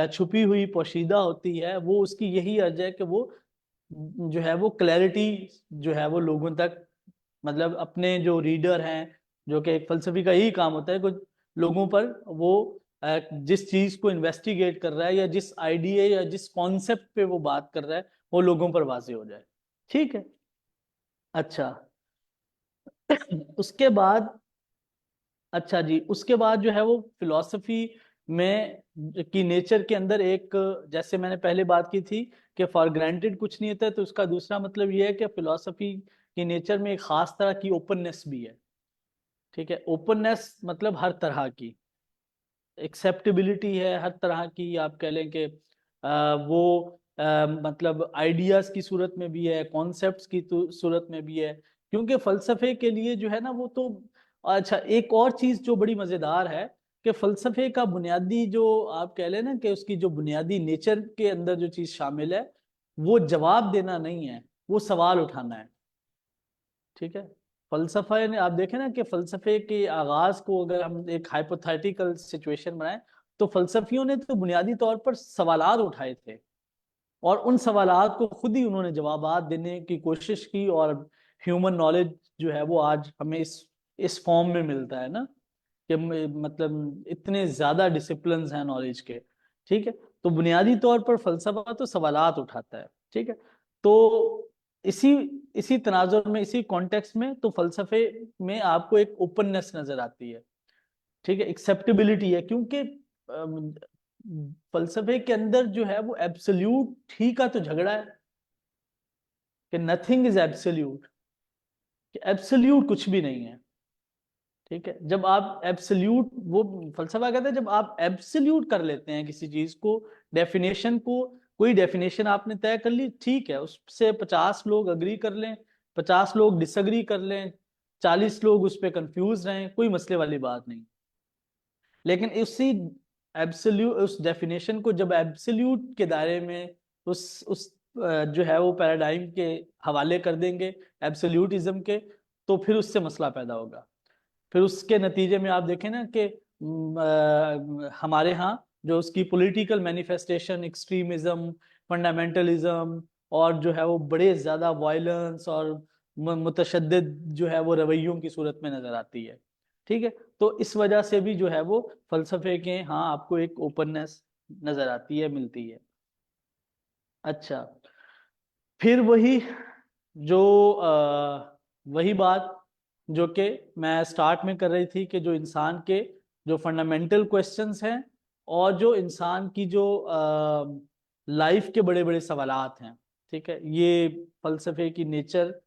छुपी हुई पोशीदा होती है, वो उसकी यही अर्ज है कि वो जो है वो क्लैरिटी जो है वो लोगों तक, मतलब अपने जो रीडर हैं, जो कि एक फलसफी का यही काम होता है, कुछ लोगों पर वो जिस चीज को इन्वेस्टिगेट कर रहा है या जिस आइडिया या जिस कॉन्सेप्ट पे वो बात कर रहा है वो लोगों पर वाजे हो जाए। ठीक है, अच्छा उसके बाद, अच्छा जी, उसके बाद जो है वो फिलॉसफी में की नेचर के अंदर एक, जैसे मैंने पहले बात की थी कि फॉर ग्रांटेड कुछ नहीं होता है, तो उसका दूसरा मतलब ये है कि फिलॉसफी की नेचर में एक खास तरह की ओपननेस भी है। ठीक है, ओपननेस मतलब हर तरह की एक्सेप्टेबिलिटी है, हर तरह की आप कह लें कि वो मतलब आइडियाज की सूरत में भी है, कॉन्सेप्ट्स की सूरत में भी है, क्योंकि फलसफे के लिए जो है ना वो तो, अच्छा एक और चीज जो बड़ी मजेदार है कि फलसफे का बुनियादी जो आप कह लें ना कि उसकी जो बुनियादी नेचर के अंदर जो चीज शामिल है वो जवाब देना नहीं है, वो सवाल उठाना है। ठीक है, फलसफा ने आप देखें ना कि फलसफे के आगाज को अगर हम एक हाइपोथेटिकल सिचुएशन बनाएं, तो फलसफियों ने तो बुनियादी तौर पर सवालात उठाए थे और उन सवालात को खुद ही उन्होंने जवाबात देने की कोशिश की, और ह्यूमन नॉलेज जो है वो आज हमें इस फॉर्म में मिलता है ना, कि मतलब इतने ज्यादा डिसिप्लिन हैं नॉलेज के। ठीक है, तो बुनियादी तौर पर फलसफा तो सवालात उठाता है। ठीक है, तो इसी इसी तनाजुर में, इसी कॉन्टेक्स्ट में तो फलसफे में आपको एक ओपननेस नजर आती है। ठीक है, एक्सेप्टेबिलिटी है, क्योंकि फलसफे के अंदर जो है वो एब्सोल्यूट ही का तो झगड़ा है कि नथिंग इज एब्सोल्यूट, कि एब्सोल्यूट कुछ भी नहीं है। ठीक है, जब आप एब्सोल्यूट, वो फलसफा कहता है जब आप एब्सोल्यूट कर लेते हैं किसी चीज को, डेफिनेशन को, कोई डेफिनेशन आपने तय कर ली, ठीक है, उससे 50 लोग अग्री कर लें, 50 लोग डिसअग्री कर लें, 40 लोग उस पर कंफ्यूज रहें, कोई मसले वाली बात नहीं। लेकिन उसी एब्सोल्यूट उस डेफिनेशन को जब एब्सोल्यूट के दायरे में उस जो है वो पैराडाइम के हवाले कर देंगे, एब्सोल्यूटिज्म के, तो फिर उससे मसला पैदा होगा। फिर उसके नतीजे में आप देखें ना कि हमारे यहाँ जो उसकी पॉलिटिकल मैनिफेस्टेशन एक्सट्रीमिज्म, फंडामेंटलिज्म, और जो है वो बड़े ज्यादा वायलेंस और मुतशद्दिद जो है वो रवैयों की सूरत में नजर आती है। ठीक है, तो इस वजह से भी जो है वो फलसफे के, हाँ, आपको एक ओपननेस नजर आती है, मिलती है। अच्छा, फिर वही जो वही बात जो कि मैं स्टार्ट में कर रही थी कि जो इंसान के जो फंडामेंटल क्वेश्चंस हैं और जो इंसान की जो लाइफ के बड़े बड़े सवालात हैं, ठीक है, ये फलसफे की नेचर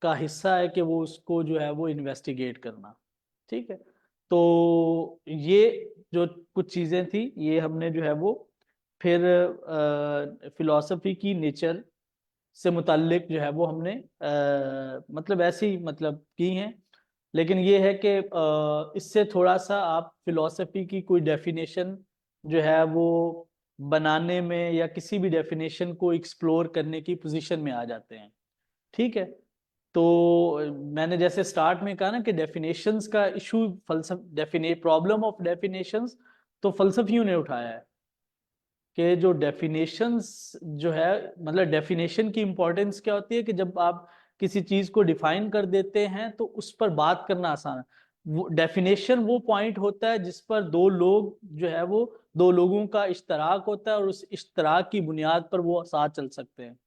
का हिस्सा है कि वो उसको जो है वो इन्वेस्टिगेट करना। ठीक है, तो ये जो कुछ चीज़ें थी ये हमने जो है वो फिर फिलॉसफी की नेचर से मुताल्लिक जो है वो हमने मतलब ऐसी मतलब की हैं। लेकिन ये है कि इससे थोड़ा सा आप फिलॉसफी की कोई डेफिनेशन जो है वो बनाने में या किसी भी डेफिनेशन को एक्सप्लोर करने की पोजीशन में आ जाते हैं। ठीक है, तो मैंने जैसे स्टार्ट में कहा ना कि डेफिनेशंस का इशू, प्रॉब्लम ऑफ डेफिनेशंस तो फलसफियों ने उठाया है कि जो डेफिनेशंस जो है, मतलब डेफिनेशन की इंपॉर्टेंस क्या होती है कि जब आप किसी चीज को डिफाइन कर देते हैं तो उस पर बात करना आसान है। वो डेफिनेशन वो पॉइंट होता है जिस पर दो लोग जो है वो, दो लोगों का इश्तराक होता है और उस इश्तराक की बुनियाद पर वो साथ चल सकते हैं।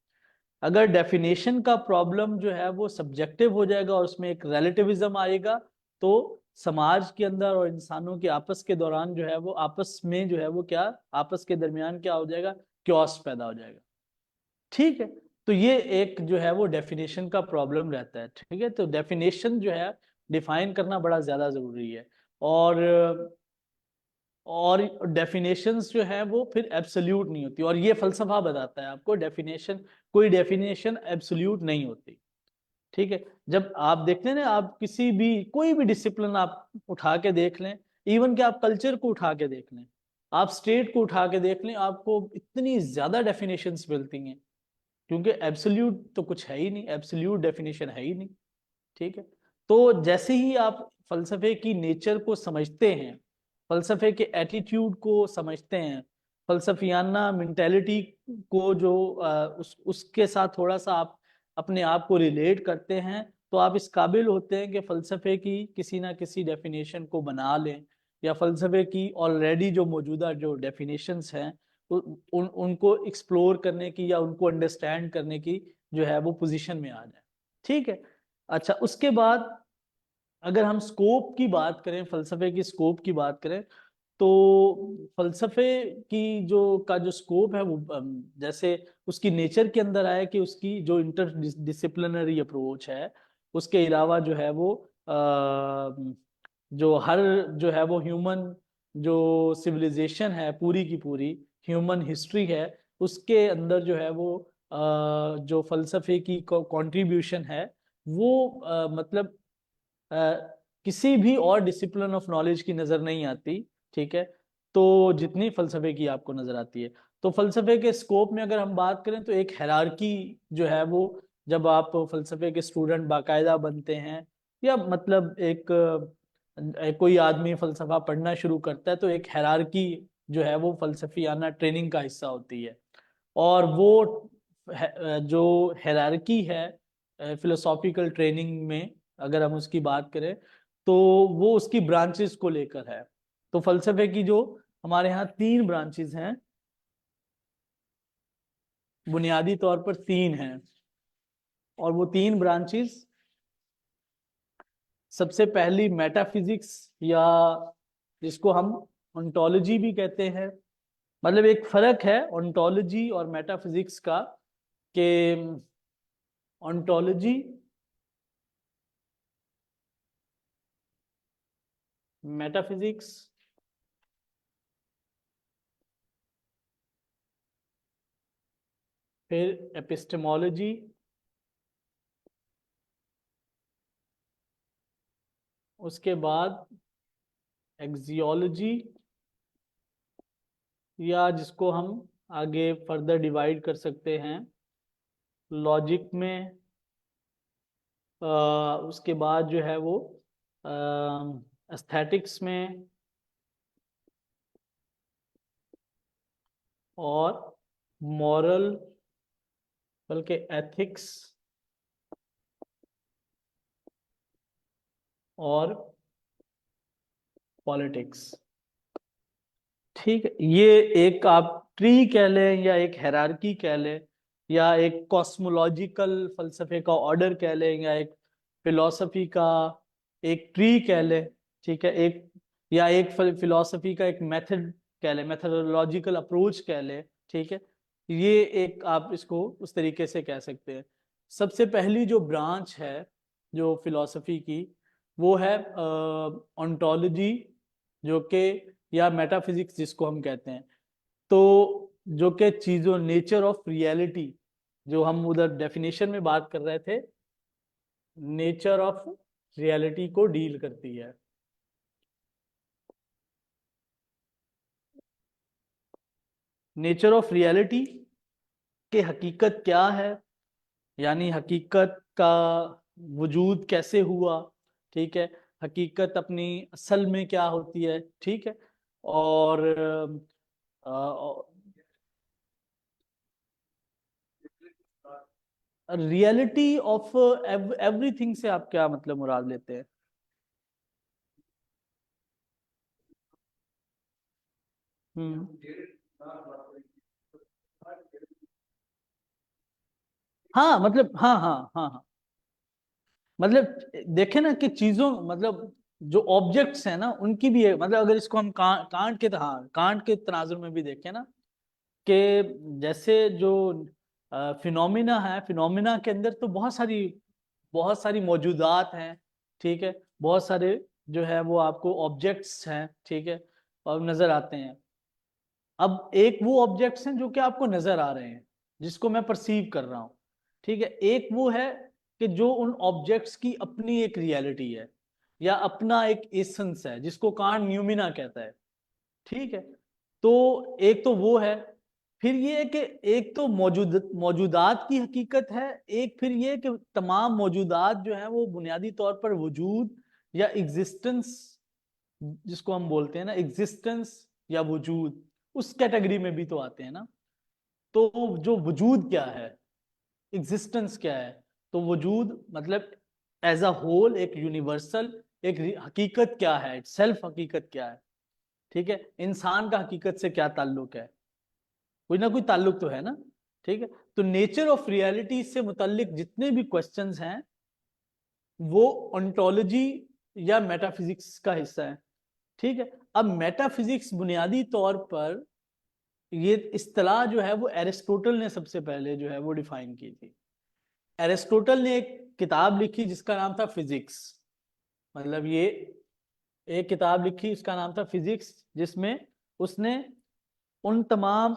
अगर डेफिनेशन का प्रॉब्लम जो है वो सब्जेक्टिव हो जाएगा और उसमें एक रिलेटिविज्म आएगा, तो समाज के अंदर और इंसानों के आपस के दौरान जो है वो, आपस में जो है वो क्या, आपस के दरमियान क्या हो जाएगा, क्योस पैदा हो जाएगा। ठीक है, तो ये एक जो है वो डेफिनेशन का प्रॉब्लम रहता है। ठीक है, तो डेफिनेशन जो है डिफाइन करना बड़ा ज्यादा जरूरी है। और और डेफिनेशंस जो है वो फिर एब्सोल्यूट नहीं होती, और ये फलसफा बताता है आपको डेफिनेशन, कोई डेफिनेशन एब्सोल्यूट नहीं होती। ठीक है, जब आप देख लें ना, आप किसी भी कोई भी डिसिप्लिन आप उठा के देख लें, इवन कि आप कल्चर को उठा के देख लें, आप स्टेट को उठा के देख लें, आपको इतनी ज्यादा डेफिनेशंस मिलती हैं, क्योंकि एब्सोल्यूट तो कुछ है ही नहीं, एब्सोल्यूट डेफिनेशन है ही नहीं। ठीक है, तो जैसे ही आप फलसफे की नेचर को समझते हैं, फलसफे के एटीट्यूड को समझते हैं, फलसफियाना मेंटेलिटी को जो उसके साथ थोड़ा सा आप अपने आप को रिलेट करते हैं, तो आप इस काबिल होते हैं कि फलसफे की किसी ना किसी डेफिनेशन को बना लें, या फलसफे की ऑलरेडी जो मौजूदा जो डेफिनेशंस हैं उनको एक्सप्लोर करने की या उनको अंडरस्टैंड करने की जो है वो पोजीशन में आ जाए। ठीक है, अच्छा, उसके बाद अगर हम स्कोप की बात करें, फलसफे की स्कोप की बात करें, तो फलसफे की जो स्कोप है वो जैसे उसकी नेचर के अंदर आया कि उसकी जो इंटर डिसिप्लिनरी अप्रोच है, उसके अलावा जो है वो जो हर जो है वो ह्यूमन जो सिविलाइजेशन है, पूरी की पूरी ह्यूमन हिस्ट्री है, उसके अंदर जो है वो जो फलसफे की कंट्रीब्यूशन है वो मतलब अ, किसी भी और डिसिप्लिन ऑफ नॉलेज की नजर नहीं आती। ठीक है, तो जितनी फलसफे की आपको नजर आती है, तो फलसफे के स्कोप में अगर हम बात करें तो एक हैरारकी जो है वो, जब आप फलसफे के स्टूडेंट बाकायदा बनते हैं, या मतलब कोई आदमी फलसफा पढ़ना शुरू करता है, तो एक हैरारकी जो है वो फलसफियाना ट्रेनिंग का हिस्सा होती है। और वो जो हैरारकी है फिलोसॉफिकल ट्रेनिंग में, अगर हम उसकी बात करें, तो वो उसकी ब्रांचेस को लेकर है। तो फलसफे की जो हमारे यहाँ तीन ब्रांचेस हैं, बुनियादी तौर पर तीन हैं, और वो तीन ब्रांचेस, सबसे पहली मेटाफिजिक्स, या जिसको हम ओंटोलॉजी भी कहते हैं। मतलब एक फर्क है ओंटोलॉजी और मेटाफिजिक्स का, कि ओंटोलॉजी, मेटाफिजिक्स, फिर एपिस्टेमोलॉजी, उसके बाद एक्सियोलॉजी, या जिसको हम आगे फर्दर डिवाइड कर सकते हैं लॉजिक में, उसके बाद जो है वो एस्थेटिक्स में, और मॉरल, बल्कि एथिक्स, और पॉलिटिक्स। ठीक है, ये एक आप ट्री कह लें, या एक हेरारकी कह लें, या एक कॉस्मोलॉजिकल फलसफे का ऑर्डर कह लें, या एक फिलॉसफी का एक ट्री कह लें। ठीक है, एक, या एक फिलॉसफी का एक मेथड कह लें, मेथडोलॉजिकल अप्रोच कह लें। ठीक है, ये एक आप इसको उस तरीके से कह सकते हैं। सबसे पहली जो ब्रांच है जो फिलॉसफी की, वो है ऑन्टोलॉजी, जो कि, या मेटाफिजिक्स जिसको हम कहते हैं, तो जो कि चीजों, नेचर ऑफ रियलिटी, जो हम उधर डेफिनेशन में बात कर रहे थे, नेचर ऑफ रियलिटी को डील करती है। नेचर ऑफ रियलिटी के हकीकत क्या है, यानी हकीकत का वजूद कैसे हुआ, ठीक है, हकीकत अपनी असल में क्या होती है, ठीक है, और रियलिटी ऑफ एवरीथिंग से आप क्या मतलब मुराद लेते हैं? हम्म। हाँ मतलब, हाँ हाँ हाँ हाँ, मतलब देखे ना कि चीजों, मतलब जो ऑब्जेक्ट्स हैं ना उनकी भी है, मतलब अगर इसको हम कांट के, हाँ कांट के तनाजुर में भी देखें ना, कि जैसे जो फिनोमिना है, फिनोमिना के अंदर तो बहुत सारी मौजूदात हैं, ठीक है, बहुत सारे जो है वो आपको ऑब्जेक्ट्स हैं, ठीक है, और नजर आते हैं। अब एक वो ऑब्जेक्ट्स हैं जो कि आपको नजर आ रहे हैं, जिसको मैं परसीव कर रहा हूँ, ठीक है, एक वो है कि जो उन ऑब्जेक्ट्स की अपनी एक रियलिटी है या अपना एक एसेंस है, जिसको कांट न्यूमिना कहता है, ठीक है। तो एक तो वो है, फिर ये है कि एक तो मौजूदात की हकीकत है, एक फिर ये कि तमाम मौजूदात जो है वो बुनियादी तौर पर वजूद या एग्जिस्टेंस, जिसको हम बोलते हैं ना एग्जिस्टेंस या वजूद, उस कैटेगरी में भी तो आते हैं ना। तो जो वजूद क्या है, एग्जिस्टेंस क्या है, तो वजूद मतलब एज अ होल एक यूनिवर्सल एक हकीकत क्या है, सेल्फ हकीकत क्या है, ठीक है, इंसान का हकीकत से क्या ताल्लुक है, कोई ना कोई ताल्लुक तो है ना, ठीक है। तो नेचर ऑफ रियलिटी से मुतल्लिक जितने भी क्वेश्चंस हैं वो ओंटोलॉजी या मेटाफिजिक्स का हिस्सा है, ठीक है। अब मेटाफिजिक्स बुनियादी तौर पर ये इस्तेलाह जो है वो एरिस्टोटल ने सबसे पहले जो है वो डिफाइन की थी। एरिस्टोटल ने एक किताब लिखी जिसका नाम था फिजिक्स, मतलब ये एक किताब लिखी उसका नाम था फिजिक्स, जिसमें उसने उन तमाम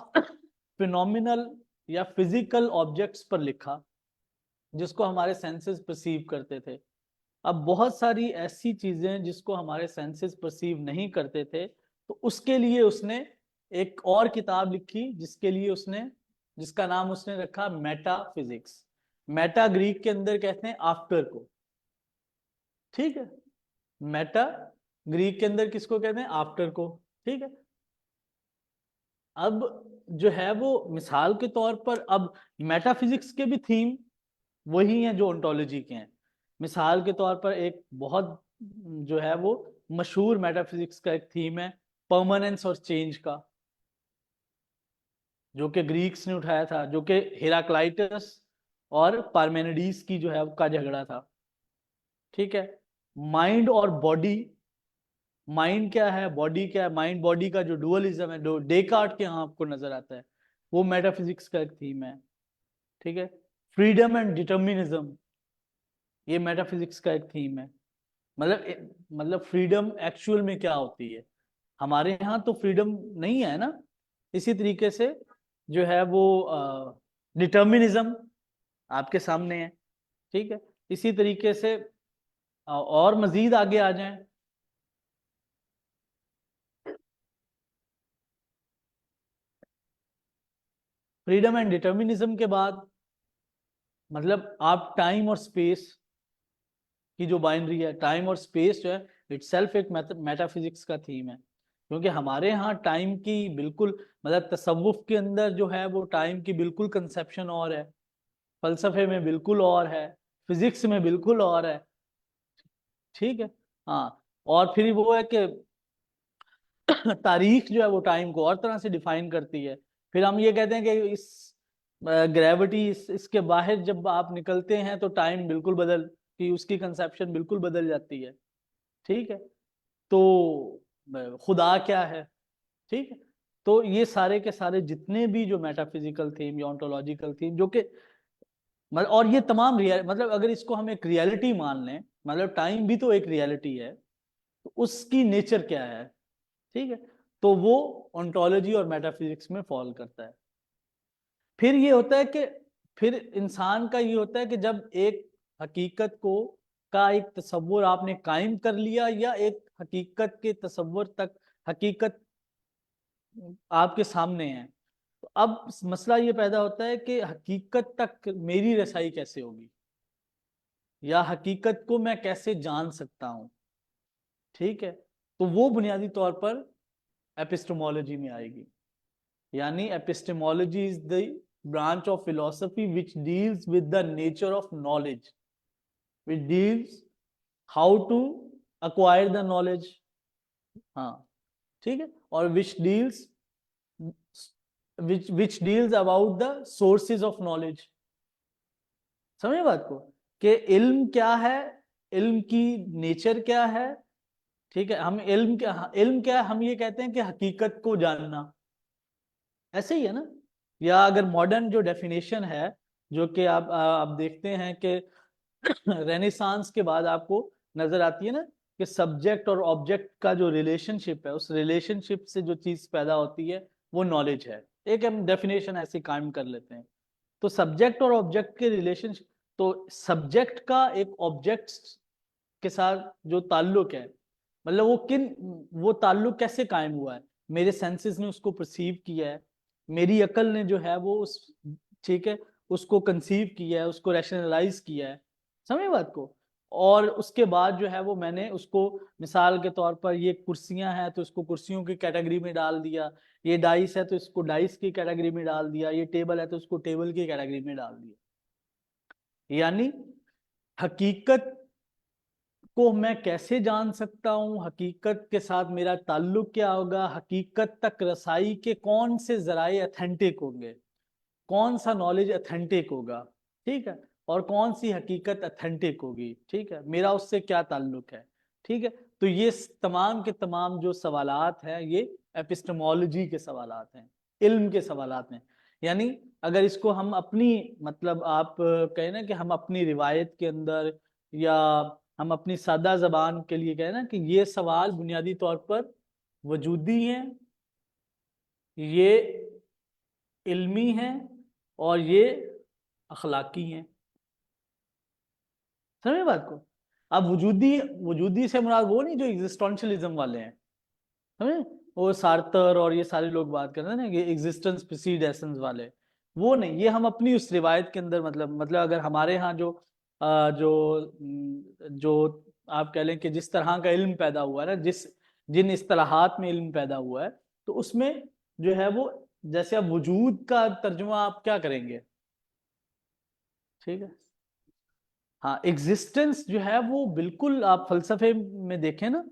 फिनोमिनल या फिजिकल ऑब्जेक्ट्स पर लिखा जिसको हमारे सेंसेस परसीव करते थे। अब बहुत सारी ऐसी चीजें जिसको हमारे सेंसेस परसीव नहीं करते थे, तो उसके लिए उसने एक और किताब लिखी जिसके लिए उसने, जिसका नाम उसने रखा मेटा फिजिक्स। मेटा ग्रीक के अंदर कहते हैं आफ्टर को, ठीक है, मेटा ग्रीक के अंदर किसको कहते हैं, आफ्टर को, ठीक है। अब जो है वो मिसाल के तौर पर, अब मेटाफिजिक्स के भी थीम वही हैं जो ओंटोलॉजी के हैं। मिसाल के तौर पर एक बहुत जो है वो मशहूर मेटाफिजिक्स का एक थीम है परमानेंस और चेंज का, जो कि ग्रीक्स ने उठाया था, जो कि हेराक्लाइटस और पार्मेनिडीज की जो है का झगड़ा था, ठीक है। माइंड और बॉडी, माइंड क्या है बॉडी क्या है, माइंड बॉडी का जो डुअलिज्म है, जो डेकार्ट के यहाँ आपको नजर आता है, वो मेटाफिजिक्स का एक थीम है, ठीक है। फ्रीडम एंड डिटर्मिनिज्म, ये मेटाफिजिक्स का एक थीम है। मतलब फ्रीडम एक्चुअल में क्या होती है, हमारे यहाँ तो फ्रीडम नहीं है ना। इसी तरीके से जो है वो डिटर्मिनिज्म आपके सामने है, ठीक है। इसी तरीके से और मजीद आगे आ जाएं, फ्रीडम एंड डिटर्मिनिज्म के बाद मतलब आप टाइम और स्पेस की जो बाइनरी है, टाइम और स्पेस जो है इटसेल्फ एक मेटाफिजिक्स का थीम है, क्योंकि हमारे यहाँ टाइम की बिल्कुल, मतलब तसव्वुफ के अंदर जो है वो टाइम की बिल्कुल कंसेप्शन और है, फलसफे में बिल्कुल और है, फिजिक्स में बिल्कुल और है, ठीक है। हाँ, और फिर वो है कि तारीख जो है वो टाइम को और तरह से डिफाइन करती है। फिर हम ये कहते हैं कि इस ग्रेविटी इसके बाहर जब आप निकलते हैं तो टाइम बिल्कुल बदल की उसकी कंसेप्शन बिल्कुल बदल जाती है, ठीक है। तो खुदा क्या है, ठीक है। तो ये सारे के सारे जितने भी जो मेटाफिजिकल थीम या ऑन्टोलॉजिकल थीम जो कि मतलब, और ये तमाम रियल, मतलब अगर इसको हम एक रियलिटी मान लें, मतलब टाइम भी तो एक रियलिटी है, तो उसकी नेचर क्या है, ठीक है, तो वो ओंटोलॉजी और मेटाफिजिक्स में फॉल करता है। फिर ये होता है कि फिर इंसान का ये होता है कि जब एक हकीकत को का एक तस्वुर आपने कायम कर लिया या एक हकीकत के तस्वुर तक हकीकत आपके सामने है, तो अब मसला ये पैदा होता है कि हकीकत तक मेरी रसाई कैसे होगी, या हकीकत को मैं कैसे जान सकता हूं, ठीक है, तो वो बुनियादी तौर पर एपिस्टेमोलॉजी में आएगी। यानी epistemology is the branch of philosophy which deals with the nature of knowledge, which deals how to acquire the knowledge, हाँ ठीक है, और which deals about the sources of knowledge। समझे बात को, कि इल्म क्या है, इल्म की नेचर क्या है, ठीक है, हम इल्म क्या है, हम ये कहते हैं कि हकीकत को जानना, ऐसे ही है ना। या अगर मॉडर्न जो डेफिनेशन है, जो कि आप देखते हैं कि रेनेसांस के बाद आपको नजर आती है ना, कि सब्जेक्ट और ऑब्जेक्ट का जो रिलेशनशिप है, उस रिलेशनशिप से जो चीज पैदा होती है वो नॉलेज है। एक हम डेफिनेशन ऐसे कायम कर लेते हैं। तो सब्जेक्ट और ऑब्जेक्ट के रिलेशनशिप, तो सब्जेक्ट का एक ऑब्जेक्ट के साथ जो ताल्लुक है, मतलब वो ताल्लुक कैसे कायम हुआ है, मेरे सेंसेस ने उसको परसीव किया है, मेरी अकल ने जो है वो उस, ठीक है, उसको कंसीव किया है, उसको रैशनलाइज किया है, समझे बात को। और उसके बाद जो है वो मैंने उसको, मिसाल के तौर पर ये कुर्सियां हैं तो इसको कुर्सियों की कैटेगरी में डाल दिया, ये डाइस है तो इसको डाइस की कैटेगरी में डाल दिया, ये टेबल है तो इसको टेबल की कैटेगरी में डाल दिया। यानी हकीकत को मैं कैसे जान सकता हूँ, हकीकत के साथ मेरा ताल्लुक क्या होगा, हकीकत तक रसाई के कौन से जराए अथेंटिक होंगे, कौन सा नॉलेज अथेंटिक होगा, ठीक है, और कौन सी हकीकत अथेंटिक होगी, ठीक है, मेरा उससे क्या ताल्लुक है, ठीक है। तो ये तमाम के तमाम जो सवालात हैं ये एपिस्टेमोलॉजी के सवालात हैं, इल्म के सवालात हैं। यानी अगर इसको हम अपनी, मतलब आप कहें ना कि हम अपनी रिवायत के अंदर, या हम अपनी सादा जबान के लिए कहें ना कि ये सवाल बुनियादी तौर पर वजूदी हैं, ये इल्मी हैं, और ये अखलाकी हैं। समझे बात को। अब वजूदी, वजूदी से मुराद वो नहीं जो एग्जिस्टेंशियलिज्म वाले हैं, समझे, वो सार्थर और ये सारे लोग बात कर रहे हैं ना कि एग्जिस्टेंस प्रीसीड एसेंस वाले, वो नहीं, ये हम अपनी उस रिवायत के अंदर, मतलब अगर हमारे यहाँ जो आप कह लें कि जिस तरह का इल्म पैदा हुआ है ना, जिन इस्तिलाहात में इल्म पैदा हुआ है, तो उसमें जो है वो, जैसे अब वजूद का तर्जुमा आप क्या करेंगे, ठीक है, हाँ एग्जिस्टेंस जो है वो बिल्कुल, आप फलसफे में देखें ना,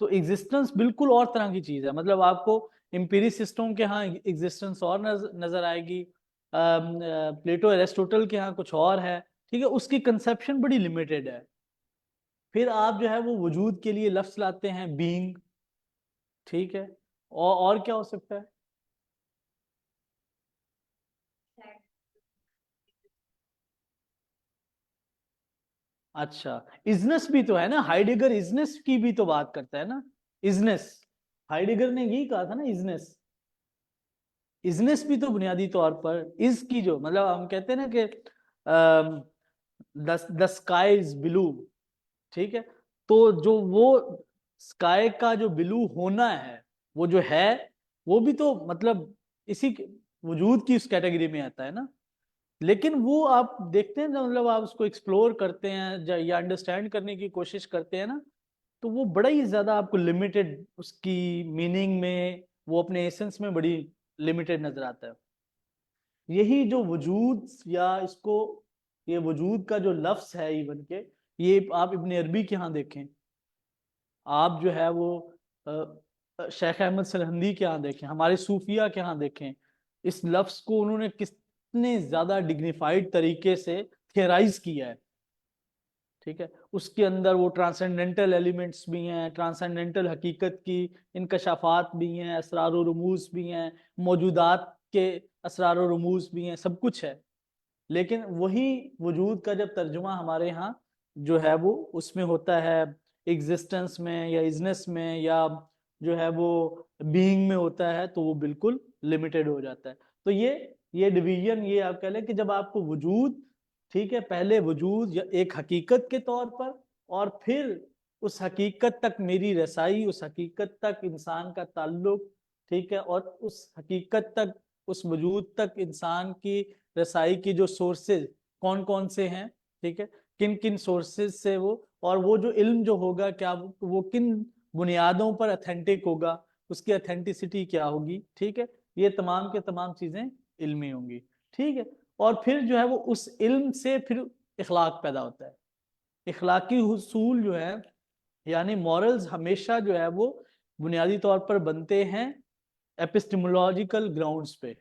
तो एग्जिस्टेंस बिल्कुल और तरह की चीज है। मतलब आपको एम्पिरिसिस्टों के यहाँ एग्जिस्टेंस और नजर आएगी, प्लेटो एरिस्टोटल के यहाँ कुछ और है, ठीक है, उसकी कंसेप्शन बड़ी लिमिटेड है। फिर आप जो है वो वजूद के लिए लफ्ज लाते हैं बीइंग, ठीक है, और क्या हो सकता है। अच्छा, इजनेस भी तो है ना, हाइडेगर इजनेस की भी तो बात करता है ना, इजनेस, हाइडेगर ने यही कहा था ना, इजनेस, इजनेस भी तो बुनियादी तौर पर इज की, जो मतलब हम कहते हैं ना कि द स्काई इज ब्लू, ठीक है, तो जो वो स्काई का जो ब्लू होना है, वो जो है, वो भी तो मतलब इसी वजूद की उस कैटेगरी में आता है ना। लेकिन वो आप देखते हैं ना, मतलब आप उसको एक्सप्लोर करते हैं या अंडरस्टैंड करने की कोशिश करते हैं ना, तो वो बड़ा ही ज्यादा आपको लिमिटेड उसकी मीनिंग में, वो अपने एसेंस में बड़ी लिमिटेड नजर आता है। यही जो वजूद, या इसको, ये वजूद का जो लफ्ज है इवन के, ये आप इब्न अरबी के यहाँ देखें, आप जो है वो शेख अहमद सरहंदी के यहाँ देखें, हमारे सूफिया के यहाँ देखें, इस लफ्ज को उन्होंने कितने ज्यादा डिग्निफाइड तरीके से थियराइज किया है, ठीक है, उसके अंदर वो ट्रांसेंडेंटल एलिमेंट्स भी हैं, ट्रांसेंडेंटल हकीकत की इनकशाफात भी हैं, असरार व रुमूज भी हैं, मौजूदात के असरार व रुमूज भी हैं, सब कुछ है। लेकिन वही वजूद का जब तर्जुमा हमारे यहाँ जो है वो उसमें होता है, एग्जिस्टेंस में या इजनेस में, या जो है वो बीइंग में होता है, तो वो बिल्कुल लिमिटेड हो जाता है। तो ये डिवीजन, ये आप कह लें कि जब आपको वजूद, ठीक है, पहले वजूद या एक हकीकत के तौर पर, और फिर उस हकीकत तक मेरी रसाई, उस हकीकत तक इंसान का ताल्लुक, ठीक है, और उस हकीकत तक, उस वजूद तक इंसान की रसाई की जो सोर्सेज कौन कौन से हैं, ठीक है, किन किन सोर्सेज से और वो जो इल्म जो होगा क्या वो किन बुनियादों पर अथेंटिक होगा, उसकी अथेंटिसिटी क्या होगी। ठीक है, ये तमाम के तमाम चीजें इल्मी होंगी। ठीक है, और फिर जो है वो उस इल्म से फिर इखलाक पैदा होता है। इखलाकी हुसूल जो है यानी मॉरल्स हमेशा जो है वो बुनियादी तौर पर बनते हैं एपिस्टेमोलॉजिकल ग्राउंड्स पे।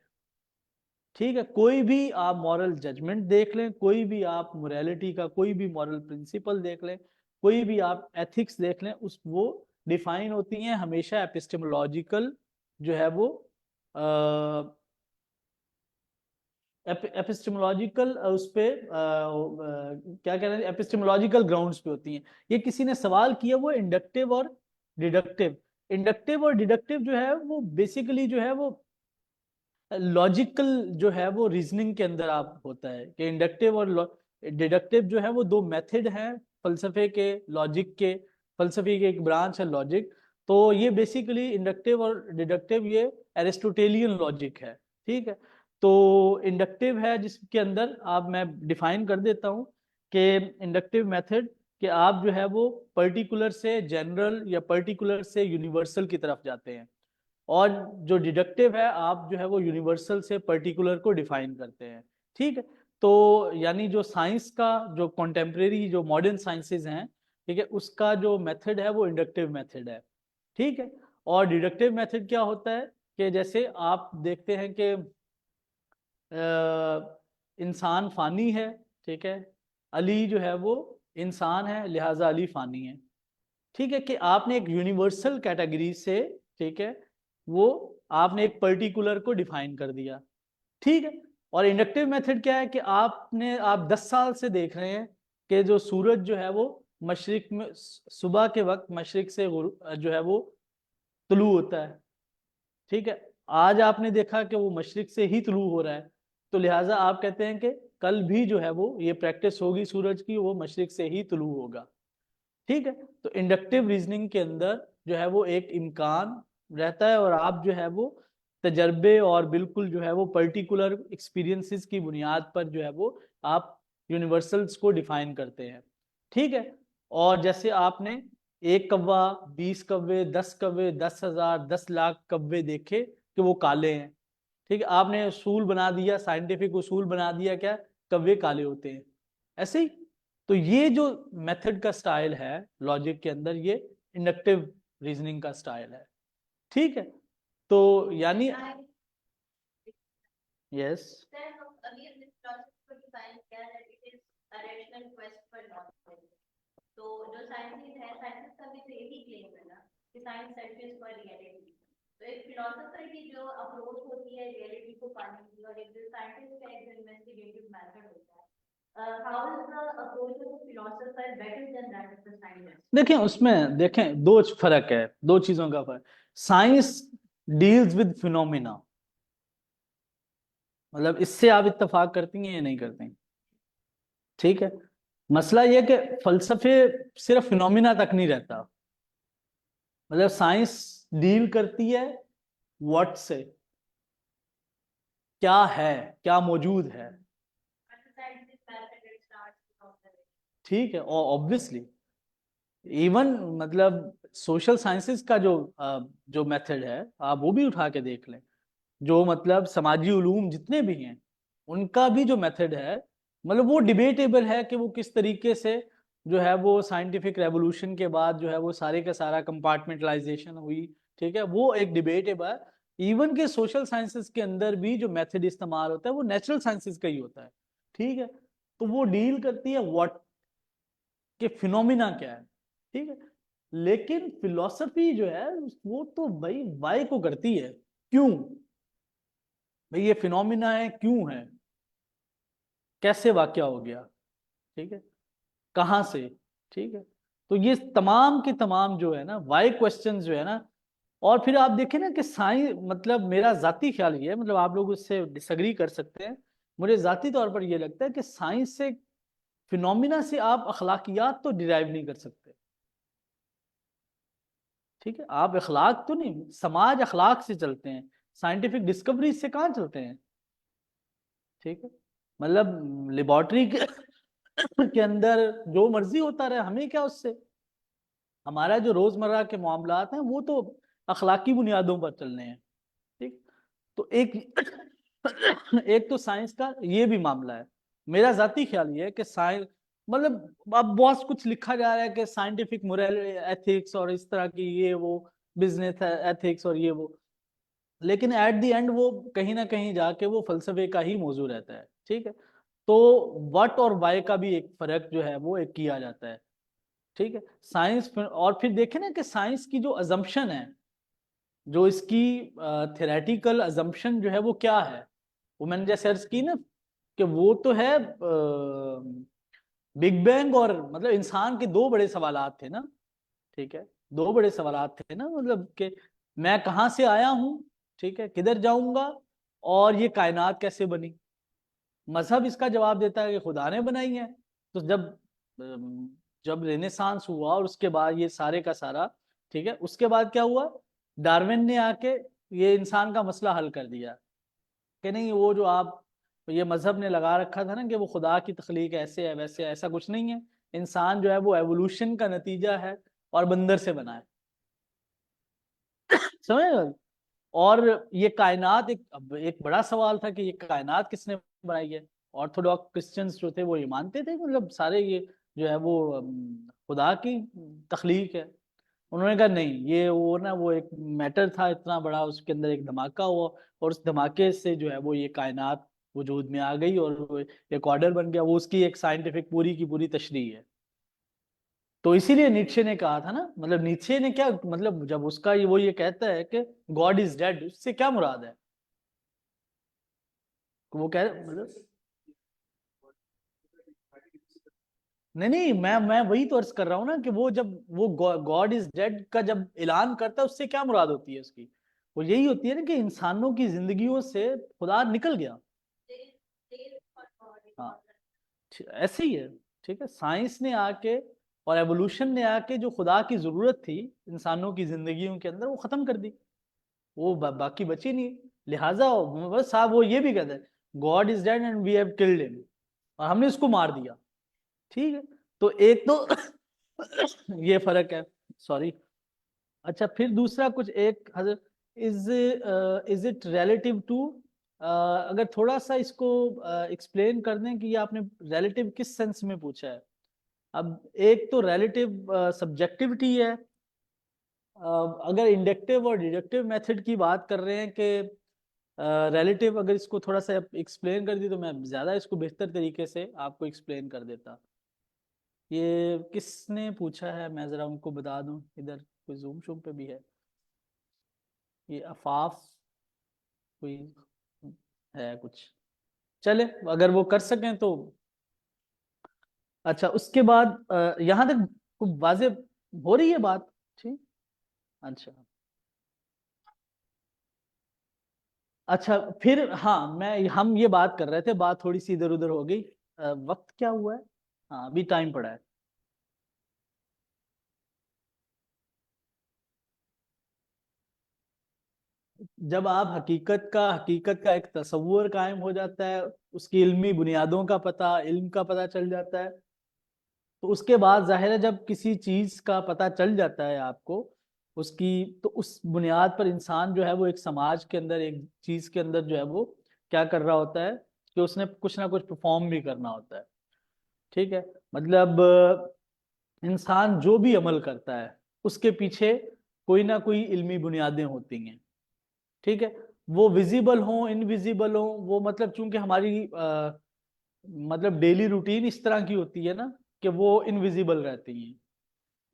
ठीक है, कोई भी आप मॉरल जजमेंट देख लें, कोई भी आप मोरालिटी का कोई भी मॉरल प्रिंसिपल देख लें, कोई भी आप एथिक्स देख लें, उस वो डिफाइन होती हैं हमेशा एपिस्टेमोलॉजिकल जो है वो एपिस्टेमोलॉजिकल उस पे क्या कह रहे हैं, एपिस्टेमोलॉजिकल ग्राउंड्स पे होती हैं। ये किसी ने सवाल किया वो इंडक्टिव और डिडक्टिव। इंडक्टिव और डिडक्टिव जो है वो बेसिकली जो है वो लॉजिकल जो है वो रीजनिंग के अंदर आप होता है कि इंडक्टिव और डिडक्टिव जो है वो दो मेथड हैं फलसफे के, लॉजिक के। फलसफे के एक ब्रांच है लॉजिक। तो ये बेसिकली इंडक्टिव और डिडक्टिव ये एरिस्टोटेलियन लॉजिक है। ठीक है, तो इंडक्टिव है जिसके अंदर आप, मैं डिफाइन कर देता हूँ कि इंडक्टिव मेथड कि आप जो है वो पर्टिकुलर से जनरल या पर्टिकुलर से यूनिवर्सल की तरफ जाते हैं, और जो डिडक्टिव है आप जो है वो यूनिवर्सल से पर्टिकुलर को डिफाइन करते हैं। ठीक है, तो यानी जो साइंस का जो कॉन्टेम्प्रेरी जो मॉडर्न साइंसेज हैं, ठीक है, उसका जो मेथड है वो इंडक्टिव मेथड है। ठीक है, और डिडक्टिव मेथड क्या होता है कि जैसे आप देखते हैं कि इंसान फानी है। ठीक है, अली जो है वो इंसान है लिहाजा अली फानी है। ठीक है, कि आपने एक यूनिवर्सल कैटेगरी से, ठीक है, वो आपने एक पर्टिकुलर को डिफाइन कर दिया। ठीक है, और इंडक्टिव मेथड क्या है कि आप 10 साल से देख रहे हैं कि जो सूरज जो है वो मशरिक में सुबह के वक्त मशरिक से जो है वो तुलू होता है। ठीक है, आज आपने देखा कि वो मशरिक से ही तुलू हो रहा है, तो लिहाजा आप कहते हैं कि कल भी जो है वो ये प्रैक्टिस होगी सूरज की, वो मशरिक से ही तुलू होगा। ठीक है, तो इंडक्टिव रीजनिंग के अंदर जो है वो एक इम्कान रहता है, और आप जो है वो तजर्बे और बिल्कुल जो है वो पर्टिकुलर एक्सपीरियंसेस की बुनियाद पर जो है वो आप यूनिवर्सल्स को डिफाइन करते हैं। ठीक है, और जैसे आपने 1 कौवा, 20 कौवे, 10 कौवे, 10,000, 10 लाख कौवे देखे कि वो काले हैं। ठीक है, आपने उसूल बना दिया, साइंटिफिक उसूल बना दिया क्या कौवे काले होते हैं, ऐसे ही। तो ये जो मेथड का स्टाइल है लॉजिक के अंदर, ये इंडक्टिव रीजनिंग का स्टाइल है। ठीक है, तो यानी यस तो जो साइंटिस्ट है, साइंटिस्ट का भी तो यही क्लेम है ना कि साइंस सर्चेस फॉर रियलिटी। तो एक फिलोसोफर की जो अप्रोच होती है रियलिटी को पाने की, और एक जो साइंटिस्ट का एक जो इन्वेस्टिगेटिव मेथड होता है, how is the approach of the philosopher better than that of the scientist? देखें, उसमें देखें दो फर्क है, दो चीजों का फर्क। साइंस डील्स विद फिनोमिना, मतलब इससे आप इत्तेफाक करती हैं या नहीं करती? ठीक है, मसला यह कि फलसफे सिर्फ फिनोमिना तक नहीं रहता। मतलब साइंस डील करती है व्हाट से, क्या है, क्या मौजूद है। ठीक है, और ऑब्वियसली इवन मतलब सोशल साइंसेस का जो मेथड है आप वो भी उठा के देख लें, जो मतलब समाजी उलूम जितने भी हैं उनका भी जो मेथड है, मतलब वो डिबेटेबल है कि वो किस तरीके से जो है वो साइंटिफिक रेवोल्यूशन के बाद जो है वो सारे का सारा कंपार्टमेंटलाइजेशन हुई। ठीक है, वो एक डिबेटेबल है। इवन के सोशल साइंसेस के अंदर भी जो मेथड इस्तेमाल होता है वो नेचुरल साइंसेस का ही होता है। ठीक है, तो वो डील करती है व्हाट के फिनोमिना क्या है। ठीक है, लेकिन फिलॉसफी जो है वो तो भाई वाई को करती है, क्यों भाई ये फिनोमिना है, क्यों है, कैसे वाकया हो गया। ठीक है, कहाँ से। ठीक है, तो ये तमाम के तमाम जो है ना वाई क्वेश्चंस जो है ना, और फिर आप देखें ना कि साइंस, मतलब मेरा जाती ख्याल ये है, मतलब आप लोग उससे डिसएग्री कर सकते हैं, मुझे जाती तौर पर ये लगता है कि साइंस से फिनोमिना से आप अखलाकियात तो डिराइव नहीं कर सकते। ठीक है, आप अखलाक तो नहीं, समाज अखलाक से चलते हैं, साइंटिफिक डिस्कवरी से कहाँ चलते हैं। ठीक है, मतलब लेबोरेटरी के के अंदर जो मर्जी होता रहे, हमें क्या उससे। हमारा जो रोजमर्रा के मामलात हैं वो तो अखलाकी बुनियादों पर चलने हैं। ठीक। तो एक एक तो साइंस का ये भी मामला है। मेरा जाती ख्याल ये है कि साइंस मतलब अब बहुत कुछ लिखा जा रहा है कि साइंटिफिक मोरल एथिक्स और इस तरह की ये वो बिजनेस एथिक्स और ये वो, लेकिन एट द एंड वो कहीं ना कहीं जाके वो फलसफे का ही मौजू रहता है। ठीक है। तो व्हाट और वाई का भी एक फर्क जो है वो एक किया जाता है। ठीक है। साइंस और फिर देखें ना कि साइंस की जो अजम्पशन है, जो इसकी थेरेटिकल अजम्पशन जो है वो क्या है। वो मैंने जैसे अर्ज की ना कि वो तो है बिग बैंग, और मतलब इंसान के दो बड़े सवालात थे ना। ठीक है। दो बड़े सवालात थे ना, मतलब कि मैं कहाँ से आया हूँ, ठीक है, किधर जाऊंगा, और ये कायनात कैसे बनी। मजहब इसका जवाब देता है कि खुदा ने बनाई है। तो जब रेनेसांस हुआ और उसके बाद ये सारे का सारा, ठीक है, उसके बाद क्या हुआ, डार्विन ने आके ये इंसान का मसला हल कर दिया कि नहीं, वो जो आप ये मजहब ने लगा रखा था ना कि वो खुदा की तख्लीक ऐसे है वैसे है, ऐसा कुछ नहीं है। इंसान जो है वो एवोल्यूशन का नतीजा है और बंदर से बना है। समझ गए? और ये कायनात एक बड़ा सवाल था कि ये कायनात किसने बनाई है। ऑर्थोडॉक्स क्रिश्चियंस जो थे वो ये मानते थे मतलब सारे ये जो है वो खुदा की तख्लीक है। उन्होंने कहा नहीं, ये वो ना वो एक मैटर था इतना बड़ा, उसके अंदर एक धमाका हुआ और उस धमाके से जो है वो ये कायनात वजूद में आ गई और वो एक ऑर्डर बन गया। वो उसकी एक साइंटिफिक पूरी की पूरी तशरीह है। तो इसीलिए नीत्शे ने कहा था ना, मतलब नीत्शे ने क्या मतलब जब उसका वो ये कहता है कि गॉड इज डेड, उससे क्या मुराद है। वो कह मतलब नहीं नहीं, मैं वही तो अर्ज कर रहा हूँ ना कि वो जब वो गॉड इज डेड का जब ऐलान करता है उससे क्या मुराद होती है उसकी। वो यही होती है ना कि इंसानों की जिंदगियों से खुदा निकल गया। हाँ, ऐसे ही है। ठीक है। साइंस ने आके और एवोल्यूशन ने आके जो खुदा की जरूरत थी इंसानों की जिंदगियों के अंदर वो खत्म कर दी। वो बाकी बची नहीं। लिहाजा बस साहब वो ये भी कहते हैं God is dead and we have killed him, और हमने उसको मार दिया। ठीक है। तो एक तो ये फर्क है। सॉरी। अच्छा, फिर दूसरा कुछ एक is is it relative to, अगर थोड़ा सा इसको एक्सप्लेन कर दें कि ये आपने रिलेटिव किस सेंस में पूछा है। अब एक तो रिलेटिव सब्जेक्टिविटी है। अगर इंडक्टिव और डिडक्टिव मेथड की बात कर रहे हैं कि रिलेटिव, अगर इसको थोड़ा सा एक्सप्लेन कर दी तो मैं ज़्यादा इसको बेहतर तरीके से आपको एक्सप्लेन कर देता। ये किसने पूछा है, मैं ज़रा उनको बता दूं, इधर कोई जूम शूम पे भी है। ये अफाफ कोई है कुछ, चले अगर वो कर सकें तो। अच्छा, उसके बाद यहाँ तक खूब वाजे हो रही है बात। ठीक। अच्छा। अच्छा, फिर हाँ, मैं हम ये बात कर रहे थे, बात थोड़ी सी इधर उधर हो गई। वक्त क्या हुआ है। हाँ, अभी टाइम पड़ा है। जब आप हकीकत का एक तस्वुर कायम हो जाता है, उसकी इल्मी बुनियादों का पता, इल्म का पता चल जाता है, तो उसके बाद जाहिर है जब किसी चीज का पता चल जाता है आपको उसकी, तो उस बुनियाद पर इंसान जो है वो एक समाज के अंदर, एक चीज के अंदर जो है वो क्या कर रहा होता है कि उसने कुछ ना कुछ परफॉर्म भी करना होता है। ठीक है। मतलब इंसान जो भी अमल करता है उसके पीछे कोई ना कोई इल्मी बुनियादें होती हैं। ठीक है। वो विजिबल हो इनविजिबल हो, वो मतलब चूंकि हमारी मतलब डेली रूटीन इस तरह की होती है ना कि वो इनविजिबल रहती हैं।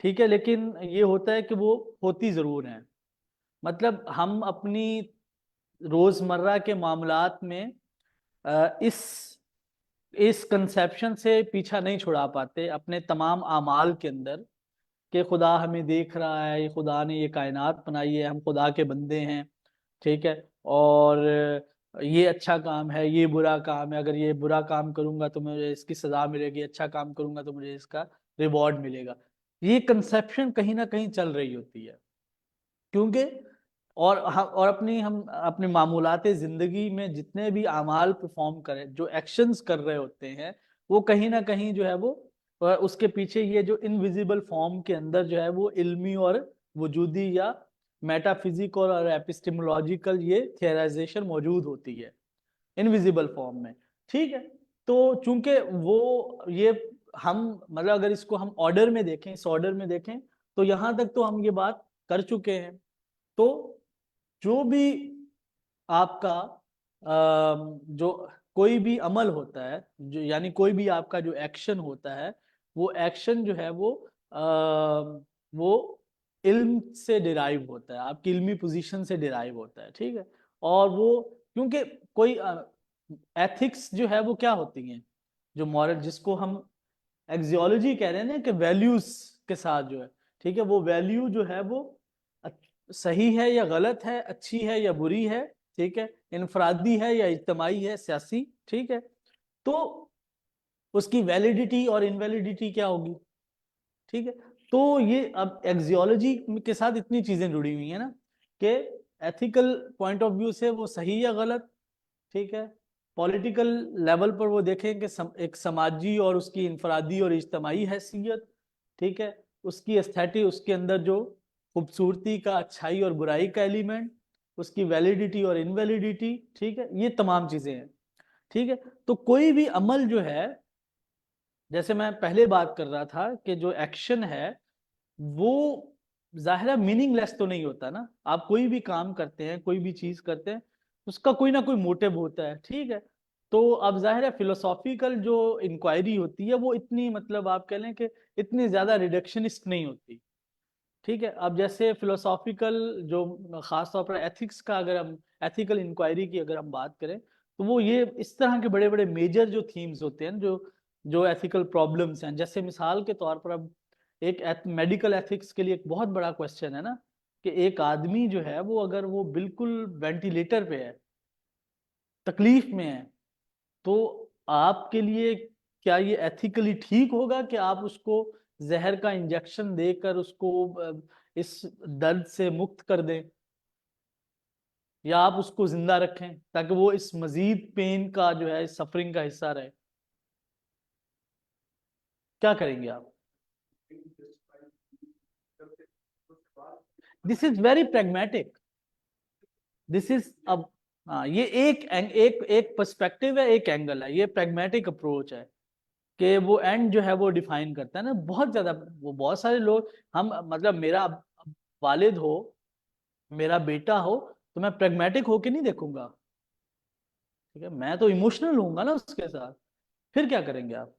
ठीक है। लेकिन ये होता है कि वो होती जरूर हैं। मतलब हम अपनी रोजमर्रा के मामलात में इस कंसेप्शन से पीछा नहीं छुड़ा पाते अपने तमाम आमाल के अंदर कि खुदा हमें देख रहा है, ये खुदा ने ये कायनात बनाई है, हम खुदा के बंदे हैं। ठीक है। और ये अच्छा काम है, ये बुरा काम है, अगर ये बुरा काम करूंगा तो मुझे इसकी सजा मिलेगी, अच्छा काम करूंगा तो मुझे इसका रिवॉर्ड मिलेगा। ये कंसेप्शन कहीं ना कहीं चल रही होती है। क्योंकि और हम अपने मामूलाते जिंदगी में जितने भी अमाल परफॉर्म करें, जो एक्शंस कर रहे होते हैं, वो कहीं ना कहीं जो है वो उसके पीछे ये जो इनविजिबल फॉर्म के अंदर जो है वो इल्मी और वजूदी या मेटाफिजिकल और एपिस्टेमोलॉजिकल ये थियराइजेशन मौजूद होती है इनविजिबल फॉर्म में। ठीक है, तो चूंकि वो ये हम मतलब अगर इसको हम ऑर्डर में देखें, इस ऑर्डर में देखें, तो यहां तक तो हम ये बात कर चुके हैं। तो जो भी आपका जो कोई भी अमल होता है, जो यानी कोई भी आपका जो एक्शन होता है, वो एक्शन जो है वो इल्म से डिराइव होता है, आपकी इल्मी पोजीशन से डिराइव होता है। ठीक है, और वो क्योंकि कोई एथिक्स जो है वो क्या होती हैं, जो मॉरल जिसको हम एक्सियोलॉजी कह रहे हैं ना, कि वैल्यूज के साथ जो है, ठीक है, वो वैल्यू जो है वो सही है या गलत है, अच्छी है या बुरी है, ठीक है, इनफरादी है या इज्तमाही है, सियासी, ठीक है, तो उसकी वैलिडिटी और इनवैलिडिटी क्या होगी। ठीक है, तो ये अब एक्सियोलॉजी के साथ इतनी चीजें जुड़ी हुई है ना, कि एथिकल पॉइंट ऑफ व्यू से वो सही या गलत, ठीक है, पॉलिटिकल लेवल पर वो देखें कि एक समाजी और उसकी इनफरादी और इज्तमाही हैसियत, ठीक है, उसकी एस्थेटिक, उसके अंदर जो खूबसूरती का, अच्छाई और बुराई का एलिमेंट, उसकी वैलिडिटी और इनवैलिडिटी, ठीक है, ये तमाम चीजें हैं। ठीक है, तो कोई भी अमल जो है, जैसे मैं पहले बात कर रहा था कि जो एक्शन है वो जाहिर मीनिंगलेस तो नहीं होता ना। आप कोई भी काम करते हैं, कोई भी चीज करते हैं, उसका कोई ना कोई मोटिव होता है। ठीक है, तो अब जाहिर है फिलोसॉफिकल जो इंक्वायरी होती है वो इतनी मतलब आप कह लें कि इतनी ज्यादा रिडक्शनिस्ट नहीं होती। ठीक है, अब जैसे फिलोसॉफिकल जो खास तौर पर एथिक्स का, अगर हम एथिकल इंक्वायरी की अगर हम बात करें, तो वो ये इस तरह के बड़े बड़े मेजर जो थीम्स होते हैं, जो जो एथिकल प्रॉब्लम्स हैं, जैसे मिसाल के तौर पर अब एक मेडिकल एथिक्स के लिए एक बहुत बड़ा क्वेश्चन है ना, कि एक आदमी जो है वो अगर वो बिल्कुल वेंटिलेटर पे है, तकलीफ में है, तो आपके लिए क्या ये एथिकली ठीक होगा कि आप उसको जहर का इंजेक्शन देकर उसको इस दर्द से मुक्त कर दें, या आप उसको जिंदा रखें ताकि वो इस मजीद पेन का जो है, सफरिंग का हिस्सा रहे? क्या करेंगे आप? This is very pragmatic. This is अब, हाँ, ये एक एक पर्सपेक्टिव है, एक एंगल है, ये प्रैग्मेटिक अप्रोच है कि वो एंड जो है वो डिफाइन करता है ना बहुत ज्यादा। वो बहुत सारे लोग, हम मतलब मेरा वालिद हो, मेरा बेटा हो, तो मैं प्रैग्मेटिक होके नहीं देखूंगा। ठीक है, मैं तो इमोशनल होऊंगा ना उसके साथ। फिर क्या करेंगे आप?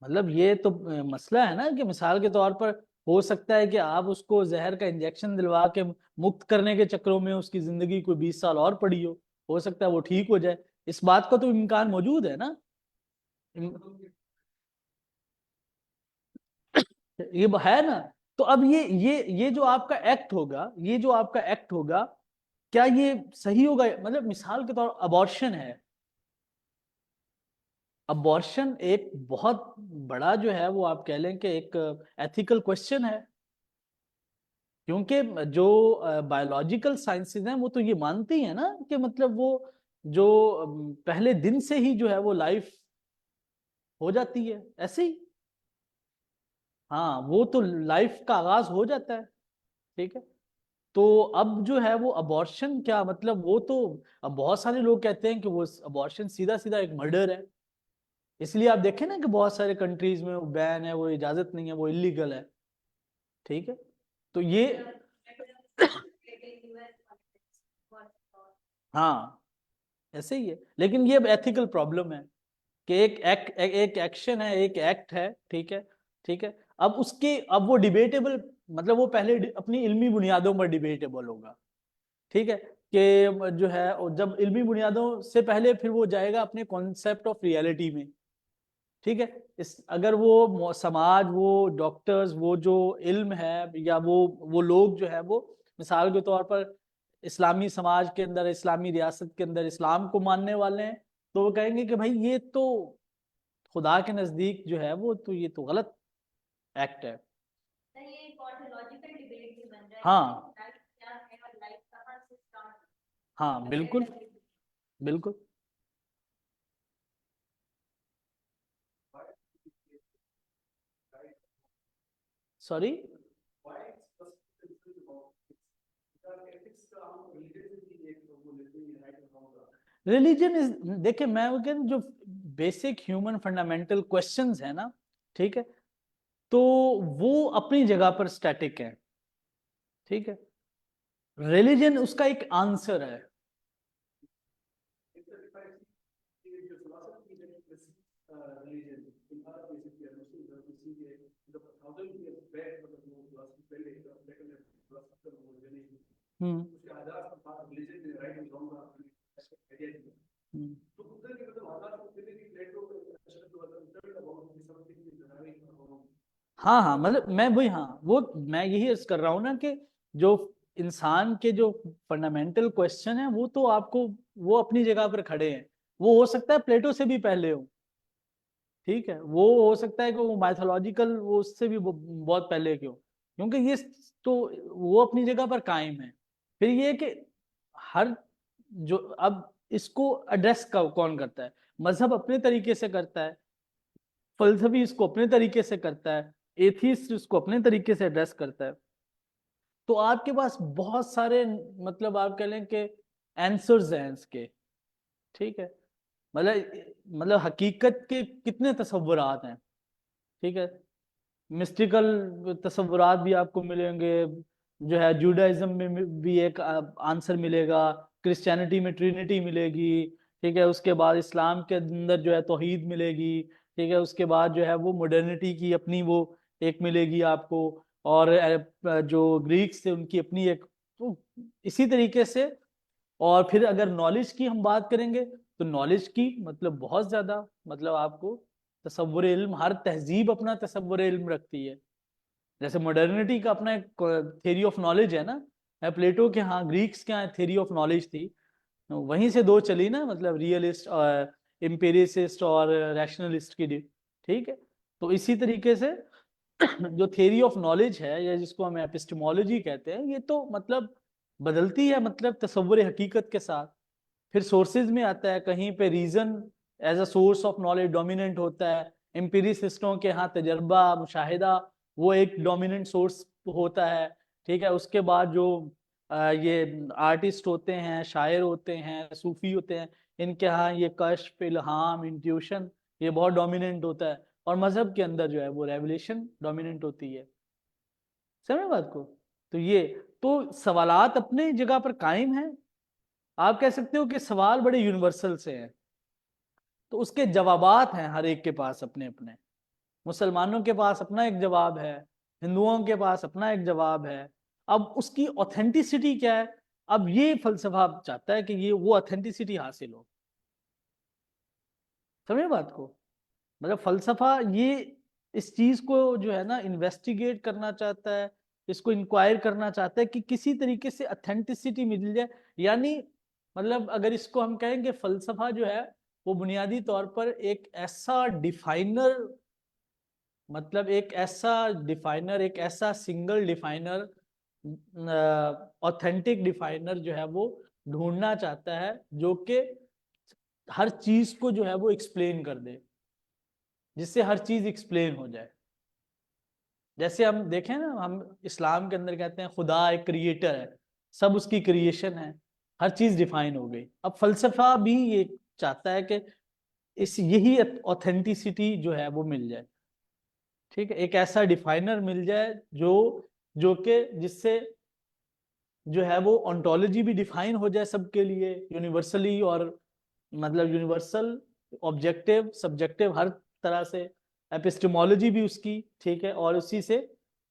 मतलब ये तो मसला है ना, कि मिसाल के तौर पर हो सकता है कि आप उसको जहर का इंजेक्शन दिलवा के मुक्त करने के चक्रों में उसकी जिंदगी कोई 20 साल और पड़ी हो सकता है वो ठीक हो जाए। इस बात का तो इम्कान मौजूद है ना। ये है ना। तो अब ये जो आपका एक्ट होगा, ये जो आपका एक्ट होगा, क्या ये सही होगा? मतलब मिसाल के तौर अबॉर्शन है, अबॉर्शन एक बहुत बड़ा जो है वो आप कह लें कि एक एथिकल क्वेश्चन है, क्योंकि जो बायोलॉजिकल साइंसेज हैं वो तो ये मानती हैं ना कि मतलब वो जो पहले दिन से ही जो है वो लाइफ हो जाती है ऐसे ही। हाँ, वो तो लाइफ का आगाज हो जाता है। ठीक है, तो अब जो है वो अबॉर्शन क्या मतलब, वो तो अब बहुत सारे लोग कहते हैं कि वो अबॉर्शन सीधा सीधा एक मर्डर है। इसलिए आप देखें ना कि बहुत सारे कंट्रीज में वो बैन है, वो इजाजत नहीं है, वो इलीगल है। ठीक है, तो ये हाँ ऐसे ही है, लेकिन ये एथिकल प्रॉब्लम है कि एक एक्शन है, एक एक्ट है। ठीक है, ठीक है, अब उसके अब वो डिबेटेबल, मतलब वो पहले अपनी इल्मी बुनियादों पर डिबेटेबल होगा। ठीक है, कि जो है जब इल्मी बुनियादों से पहले फिर वो जाएगा अपने कॉन्सेप्ट ऑफ रियलिटी में। ठीक है, इस अगर वो समाज, वो डॉक्टर्स, वो जो इल्म है, या वो लोग जो है वो मिसाल के तौर पर इस्लामी समाज के अंदर, इस्लामी रियासत के अंदर इस्लाम को मानने वाले हैं, तो वो कहेंगे कि भाई ये तो खुदा के नजदीक जो है वो तो ये तो गलत एक्ट है। हाँ लाइफ क्या है और लाइफ कहाँ से स्टार्ट हाँ, बिल्कुल बिल्कुल। सॉरी, रिलीजन इज, देखिए मैं वो कह रहा हूं, जो बेसिक ह्यूमन फंडामेंटल क्वेश्चंस है ना, ठीक है, तो वो अपनी जगह पर स्टैटिक है, ठीक है। रिलीजन उसका एक आंसर है। हम्म हम्म। हाँ हाँ, मतलब मैं वही, हाँ वो मैं यही अर्ज कर रहा हूँ ना कि जो इंसान के जो फंडामेंटल क्वेश्चन है वो तो आपको, वो अपनी जगह पर खड़े हैं। वो हो सकता है प्लेटो से भी पहले हो, ठीक है, वो हो सकता है कि वो माइथोलॉजिकल, वो उससे भी बहुत पहले क्यों, क्योंकि ये तो वो अपनी जगह पर कायम है। फिर ये कि हर जो अब इसको एड्रेस कौन करता है, मजहब अपने तरीके से करता है, फलसफी इसको अपने तरीके से करता है, एथीस्ट इसको अपने तरीके से एड्रेस करता है। तो आपके पास बहुत सारे, मतलब आप कह लें कि आंसर्स हैं इसके, ठीक है। मतलब हकीकत के कितने तस्वुरात हैं, ठीक है। मिस्टिकल तस्वुरात भी आपको मिलेंगे, जो है जुडाइज्म में भी एक आंसर मिलेगा, क्रिश्चियनिटी में ट्रिनिटी मिलेगी, ठीक है। उसके बाद इस्लाम के अंदर जो है तौहीद मिलेगी, ठीक है। उसके बाद जो है वो मॉडर्निटी की अपनी वो एक मिलेगी आपको, और जो ग्रीक्स थे उनकी अपनी एक, तो इसी तरीके से। और फिर अगर नॉलेज की हम बात करेंगे, तो नॉलेज की मतलब बहुत ज्यादा, मतलब आपको तसव्वुर इल्म, हर तहजीब अपना तसव्वुर इल्म रखती है। जैसे मॉडर्निटी का अपना एक थ्योरी ऑफ नॉलेज है ना, प्लेटो के यहाँ, ग्रीक्स के यहाँ थ्योरी ऑफ नॉलेज थी, वहीं से दो चली ना, मतलब रियलिस्ट और एम्पिरिसिस्ट और रैशनलिस्ट की, ठीक है। तो इसी तरीके से जो थ्योरी ऑफ नॉलेज है, या जिसको हम एपिस्टेमोलॉजी कहते हैं, ये तो मतलब बदलती है, मतलब तसव्वुर हकीकत के साथ। फिर सोर्सेज में आता है, कहीं पे reason as a source of knowledge dominant होता है, एम्पिरिसिस्टों के यहाँ तजर्बा मुशाहिदा वो एक डोमिनेंट सोर्स होता है, ठीक है। उसके बाद जो ये आर्टिस्ट होते हैं, शायर होते हैं, सूफी होते हैं, इनके यहाँ ये कश्फ, इल्हाम, इंट्यूशन, ये बहुत डोमिनेंट होता है। और मजहब के अंदर जो है वो रेवलेशन डोमिनेंट होती है। समझ बात को? तो ये, तो सवालात अपने जगह पर कायम है। आप कह सकते हो कि सवाल बड़े यूनिवर्सल से हैं, तो उसके जवाबात हैं हर एक के पास अपने अपने। मुसलमानों के पास अपना एक जवाब है, हिंदुओं के पास अपना एक जवाब है। अब उसकी ऑथेंटिसिटी क्या है, अब ये फलसफा चाहता है कि ये वो ऑथेंटिसिटी हासिल हो। समझे बात को? मतलब फलसफा ये इस चीज को जो है ना इन्वेस्टिगेट करना चाहता है, इसको इंक्वायर करना चाहता है कि किसी तरीके से ऑथेंटिसिटी मिल जाए। यानी मतलब अगर इसको हम कहेंगे, फलसफा जो है वो बुनियादी तौर पर एक ऐसा डिफाइनर, मतलब एक ऐसा सिंगल डिफाइनर, ऑथेंटिक डिफाइनर जो है वो ढूंढना चाहता है, जो कि हर चीज को जो है वो एक्सप्लेन कर दे, जिससे हर चीज एक्सप्लेन हो जाए। जैसे हम देखें ना, हम इस्लाम के अंदर कहते हैं खुदा एक क्रिएटर है, सब उसकी क्रिएशन है, हर चीज डिफाइन हो गई। अब फलसफा भी ये चाहता है कि इस यही ऑथेंटिसिटी जो है वो मिल जाए, ठीक है। एक ऐसा डिफाइनर मिल जाए जो जो कि जिससे जो है वो ऑन्टोलॉजी भी डिफाइन हो जाए सबके लिए यूनिवर्सली, और मतलब यूनिवर्सल, ऑब्जेक्टिव, सब्जेक्टिव, हर तरह से। एपिस्टेमोलॉजी भी उसकी, ठीक है, और उसी से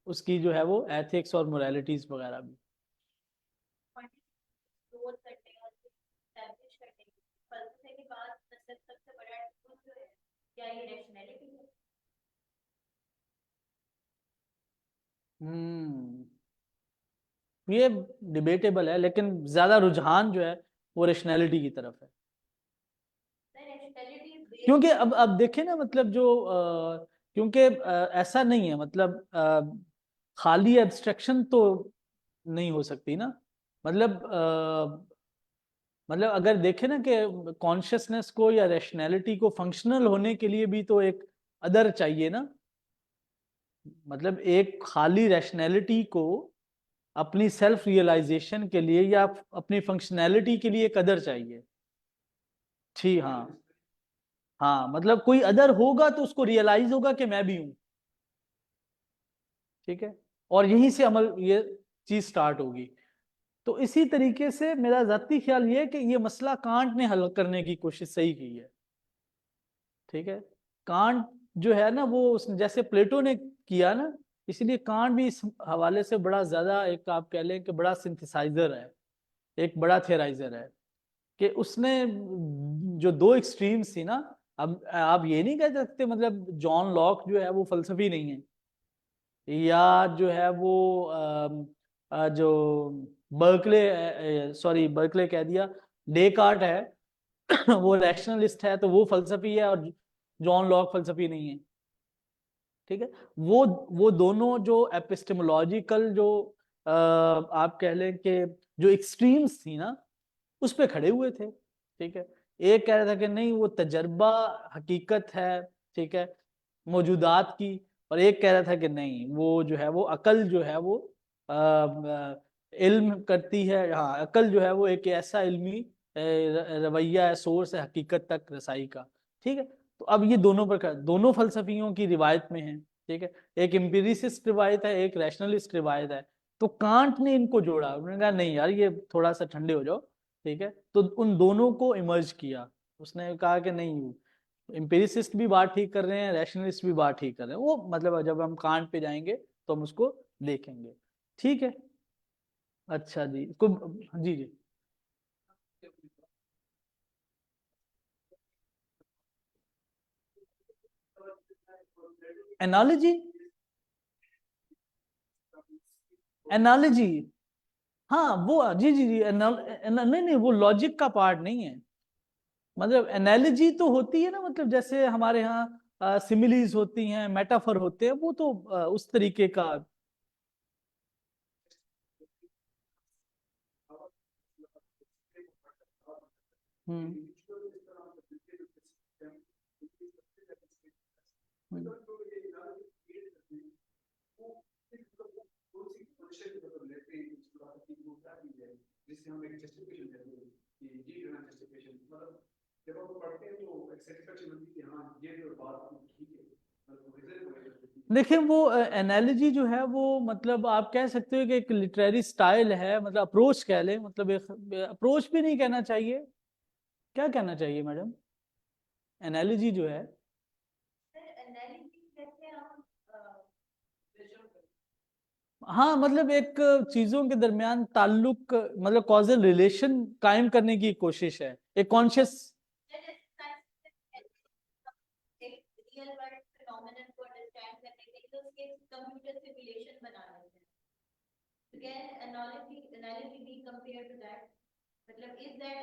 उसकी जो है वो एथिक्स और मोरालिटीज वगैरह भी। एक्सप्लोर करने और एस्टैब्लिश करने की फलसफे के बाद मतलब सबसे बड़ा टूल जो है, क्या ये रैशनैलिटी है? ये डिबेटेबल है, लेकिन ज्यादा रुझान जो है वो रेशनैलिटी की तरफ है। रैशनैलिटी बेस्ड क्योंकि अब देखें ना, मतलब जो क्योंकि ऐसा नहीं है, मतलब खाली एब्स्ट्रक्शन तो नहीं हो सकती ना। मतलब मतलब अगर देखें ना कि कॉन्शियसनेस को या रैशनैलिटी को फंक्शनल होने के लिए भी तो एक अदर चाहिए ना। मतलब एक खाली रैशनैलिटी को अपनी सेल्फ रियलाइजेशन के लिए या अपनी फंक्शनैलिटी के लिए एक अदर चाहिए। ठीक, हाँ। हाँ, मतलब कोई अदर होगा तो उसको रियलाइज होगा कि मैं भी हूं। ठीक है। और यहीं से अमल, ये चीज स्टार्ट होगी। तो इसी तरीके से मेरा जाती ख्याल ये है कि ये मसला कांट ने हल करने की कोशिश सही की है। ठीक है। कांट जो है ना वो जैसे प्लेटो ने किया ना, इसलिए कांट भी इस हवाले से बड़ा ज्यादा, एक आप कह लें कि बड़ा सिंथेसाइजर है, एक बड़ा थियराइजर है। कि उसने जो दो एक्सट्रीम्स थी ना, अब आप ये नहीं कह सकते मतलब जॉन लॉक जो है वो फलसफी नहीं है, या जो है वो जो बर्कले, सॉरी बर्कले कह दिया, डेकार्ट है वो रैशनलिस्ट है तो वो फलसफी है, और जॉन लॉक फलसफी नहीं है। ठीक है। वो दोनों जो एपिस्टेमोलॉजिकल जो आप कह लें कि जो एक्सट्रीम्स थी ना, उस पे खड़े हुए थे। ठीक है। एक कह रहा था कि नहीं वो तजर्बा हकीकत है, ठीक है, मौजूदात की। और एक कह रहा था कि नहीं वो जो है वो अकल जो है वो इल्म करती है। हाँ, अकल जो है वो एक ऐसा इल्मी रवैया है, सोर्स है हकीकत तक रसाई का। ठीक है। तो अब ये दोनों प्रकार, दोनों फलसफियों की रिवायत में है। ठीक है। एक एम्पिरिसिस्ट रिवायत है, एक रैशनलिस्ट रिवायत है। तो कांट ने इनको जोड़ा, उन्होंने कहा नहीं यार ये थोड़ा सा ठंडे हो जाओ। ठीक है। तो उन दोनों को इमर्ज किया। उसने कहा कि नहीं, एम्पिरिसिस्ट भी बात ठीक कर रहे हैं, रैशनलिस्ट भी बात ठीक कर रहे हैं। वो मतलब जब हम कांट पे जाएंगे तो हम उसको देखेंगे। ठीक है। अच्छा जी, को जी जी। एनालॉजी, एनालॉजी, हाँ वो जी जी जी, नहीं नहीं, वो लॉजिक का पार्ट नहीं है। मतलब एनालॉजी तो होती है ना, मतलब जैसे हमारे यहाँ सिमिलीज होती हैं, मेटाफर होते हैं, वो तो उस तरीके का। हम्म हम्म। देखिए वो एनालॉजी जो है वो मतलब आप कह सकते हो कि एक लिटरेरी स्टाइल है, मतलब अप्रोच कह लें, मतलब एक अप्रोच भी नहीं कहना चाहिए, क्या कहना चाहिए मैडम, एनालॉजी जो है। एनालिसिस कैसे हम हाँ, मतलब एक चीजों के दरमियान ताल्लुक, मतलब कॉजल रिलेशन कायम करने की कोशिश है, एक कॉन्शियस। एक रियल वर्ल्ड फिनोमेनन को अंडरस्टैंड करने के लिए उसके कंप्यूटर सिमुलेशन बना लेते हैं। तो can analogy be compared to that? मतलब is that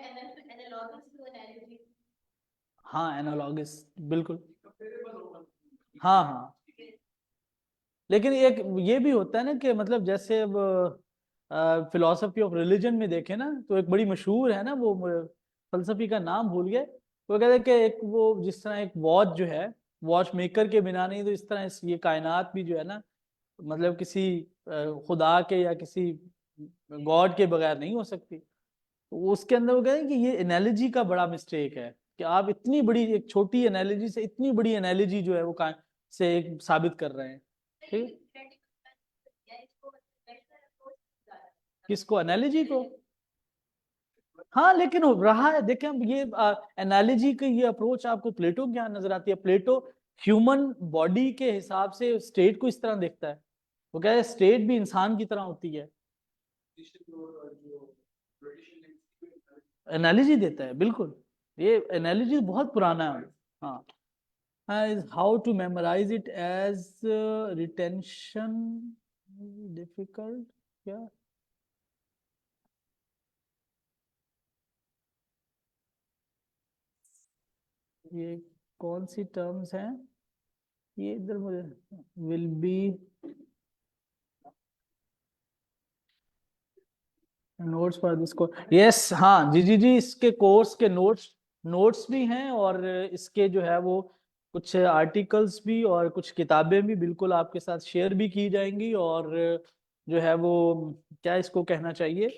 analogous to analogy? हाँ, एनालॉगस, बिल्कुल। हाँ हाँ। लेकिन एक ये भी होता है ना कि मतलब जैसे अब फिलोसफी ऑफ रिलीजन में देखें ना, तो एक बड़ी मशहूर है ना वो फलसफी का नाम भूल गए। वो कहते हैं कि एक वो जिस तरह एक वॉच जो है, वॉच मेकर के बिना नहीं, तो इस तरह ये कायनात भी जो है ना, मतलब किसी खुदा के या किसी गॉड के बगैर नहीं हो सकती। तो उसके अंदर वो कहते हैं कि ये एनालॉजी का बड़ा मिस्टेक है, कि आप इतनी बड़ी एक छोटी एनालॉजी से इतनी बड़ी एनालॉजी जो है वो से एक साबित कर रहे हैं। ठीक। किसको, एनालॉजी को? हाँ, लेकिन हो रहा है, देखें हम ये एनालॉजी की ये अप्रोच आपको प्लेटो के यहाँ नजर आती है। प्लेटो ह्यूमन बॉडी के हिसाब से स्टेट को इस तरह देखता है। वो कह रहे हैं स्टेट भी इंसान की तरह होती है। एनालॉजी देता है, बिल्कुल। ये एनालॉजी बहुत पुराना है। हाँ, how to memorize it as retention difficult, क्या? ये कौन सी टर्म्स हैं, ये इधर मुझे will be. Notes for this course, yes, हाँ जी जी जी, इसके कोर्स के नोट्स नोट्स भी हैं, और इसके जो है वो कुछ आर्टिकल्स भी और कुछ किताबें भी बिल्कुल आपके साथ शेयर भी की जाएंगी। और जो है वो क्या इसको कहना चाहिए,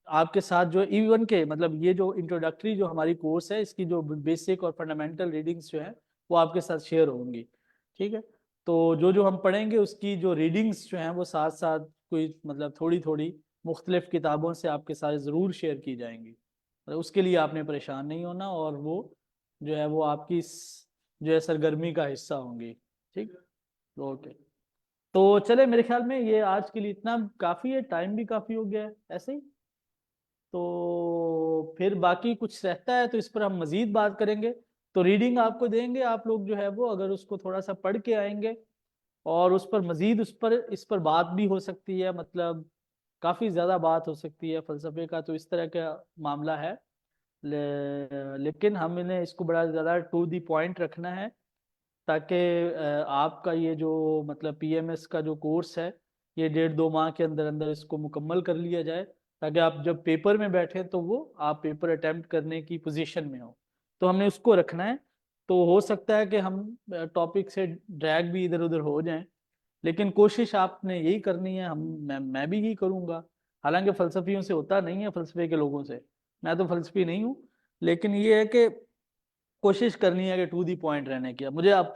आपके साथ जो इवन के मतलब ये जो इंट्रोडक्टरी जो हमारी कोर्स है, इसकी जो बेसिक और फंडामेंटल रीडिंग्स जो है वो आपके साथ शेयर होंगी। ठीक है, तो जो जो हम पढ़ेंगे उसकी जो रीडिंग्स जो हैं वो साथ साथ कोई मतलब थोड़ी थोड़ी मुख्तलिफ किताबों से आपके साथ ज़रूर शेयर की जाएंगी। मतलब उसके लिए आपने परेशान नहीं होना, और वो जो है वो आपकी जो है सरगर्मी का हिस्सा होंगी। ठीक, ओके। तो चले, मेरे ख्याल में ये आज के लिए इतना काफ़ी है, टाइम भी काफ़ी हो गया है ऐसे ही। तो फिर बाकी कुछ रहता है तो इस पर हम मज़ीद बात करेंगे। तो रीडिंग आपको देंगे, आप लोग जो है वो अगर उसको थोड़ा सा पढ़ के आएंगे, और उस पर मजीद इस पर बात भी हो सकती है, मतलब काफ़ी ज़्यादा बात हो सकती है फ़लसफ़े का, तो इस तरह का मामला है। लेकिन हमने इसको बड़ा ज़्यादा टू दी पॉइंट रखना है, ताकि आपका ये जो मतलब पीएमएस का जो कोर्स है, ये 1.5-2 माह के अंदर अंदर इसको मुकम्मल कर लिया जाए, ताकि आप जब पेपर में बैठे तो वो आप पेपर अटेम्प्ट करने की पोजीशन में हो। तो हमने उसको रखना है। तो हो सकता है कि हम टॉपिक से ड्रैग भी इधर उधर हो जाएं, लेकिन कोशिश आपने यही करनी है, मैं भी यही करूंगा। हालांकि फ़लसफ़ियों से होता नहीं है, फ़लसफ़े के लोगों से, मैं तो फ़लसफ़ी नहीं हूँ, लेकिन ये है कि कोशिश करनी है कि टू दी पॉइंट रहने की। अब मुझे आप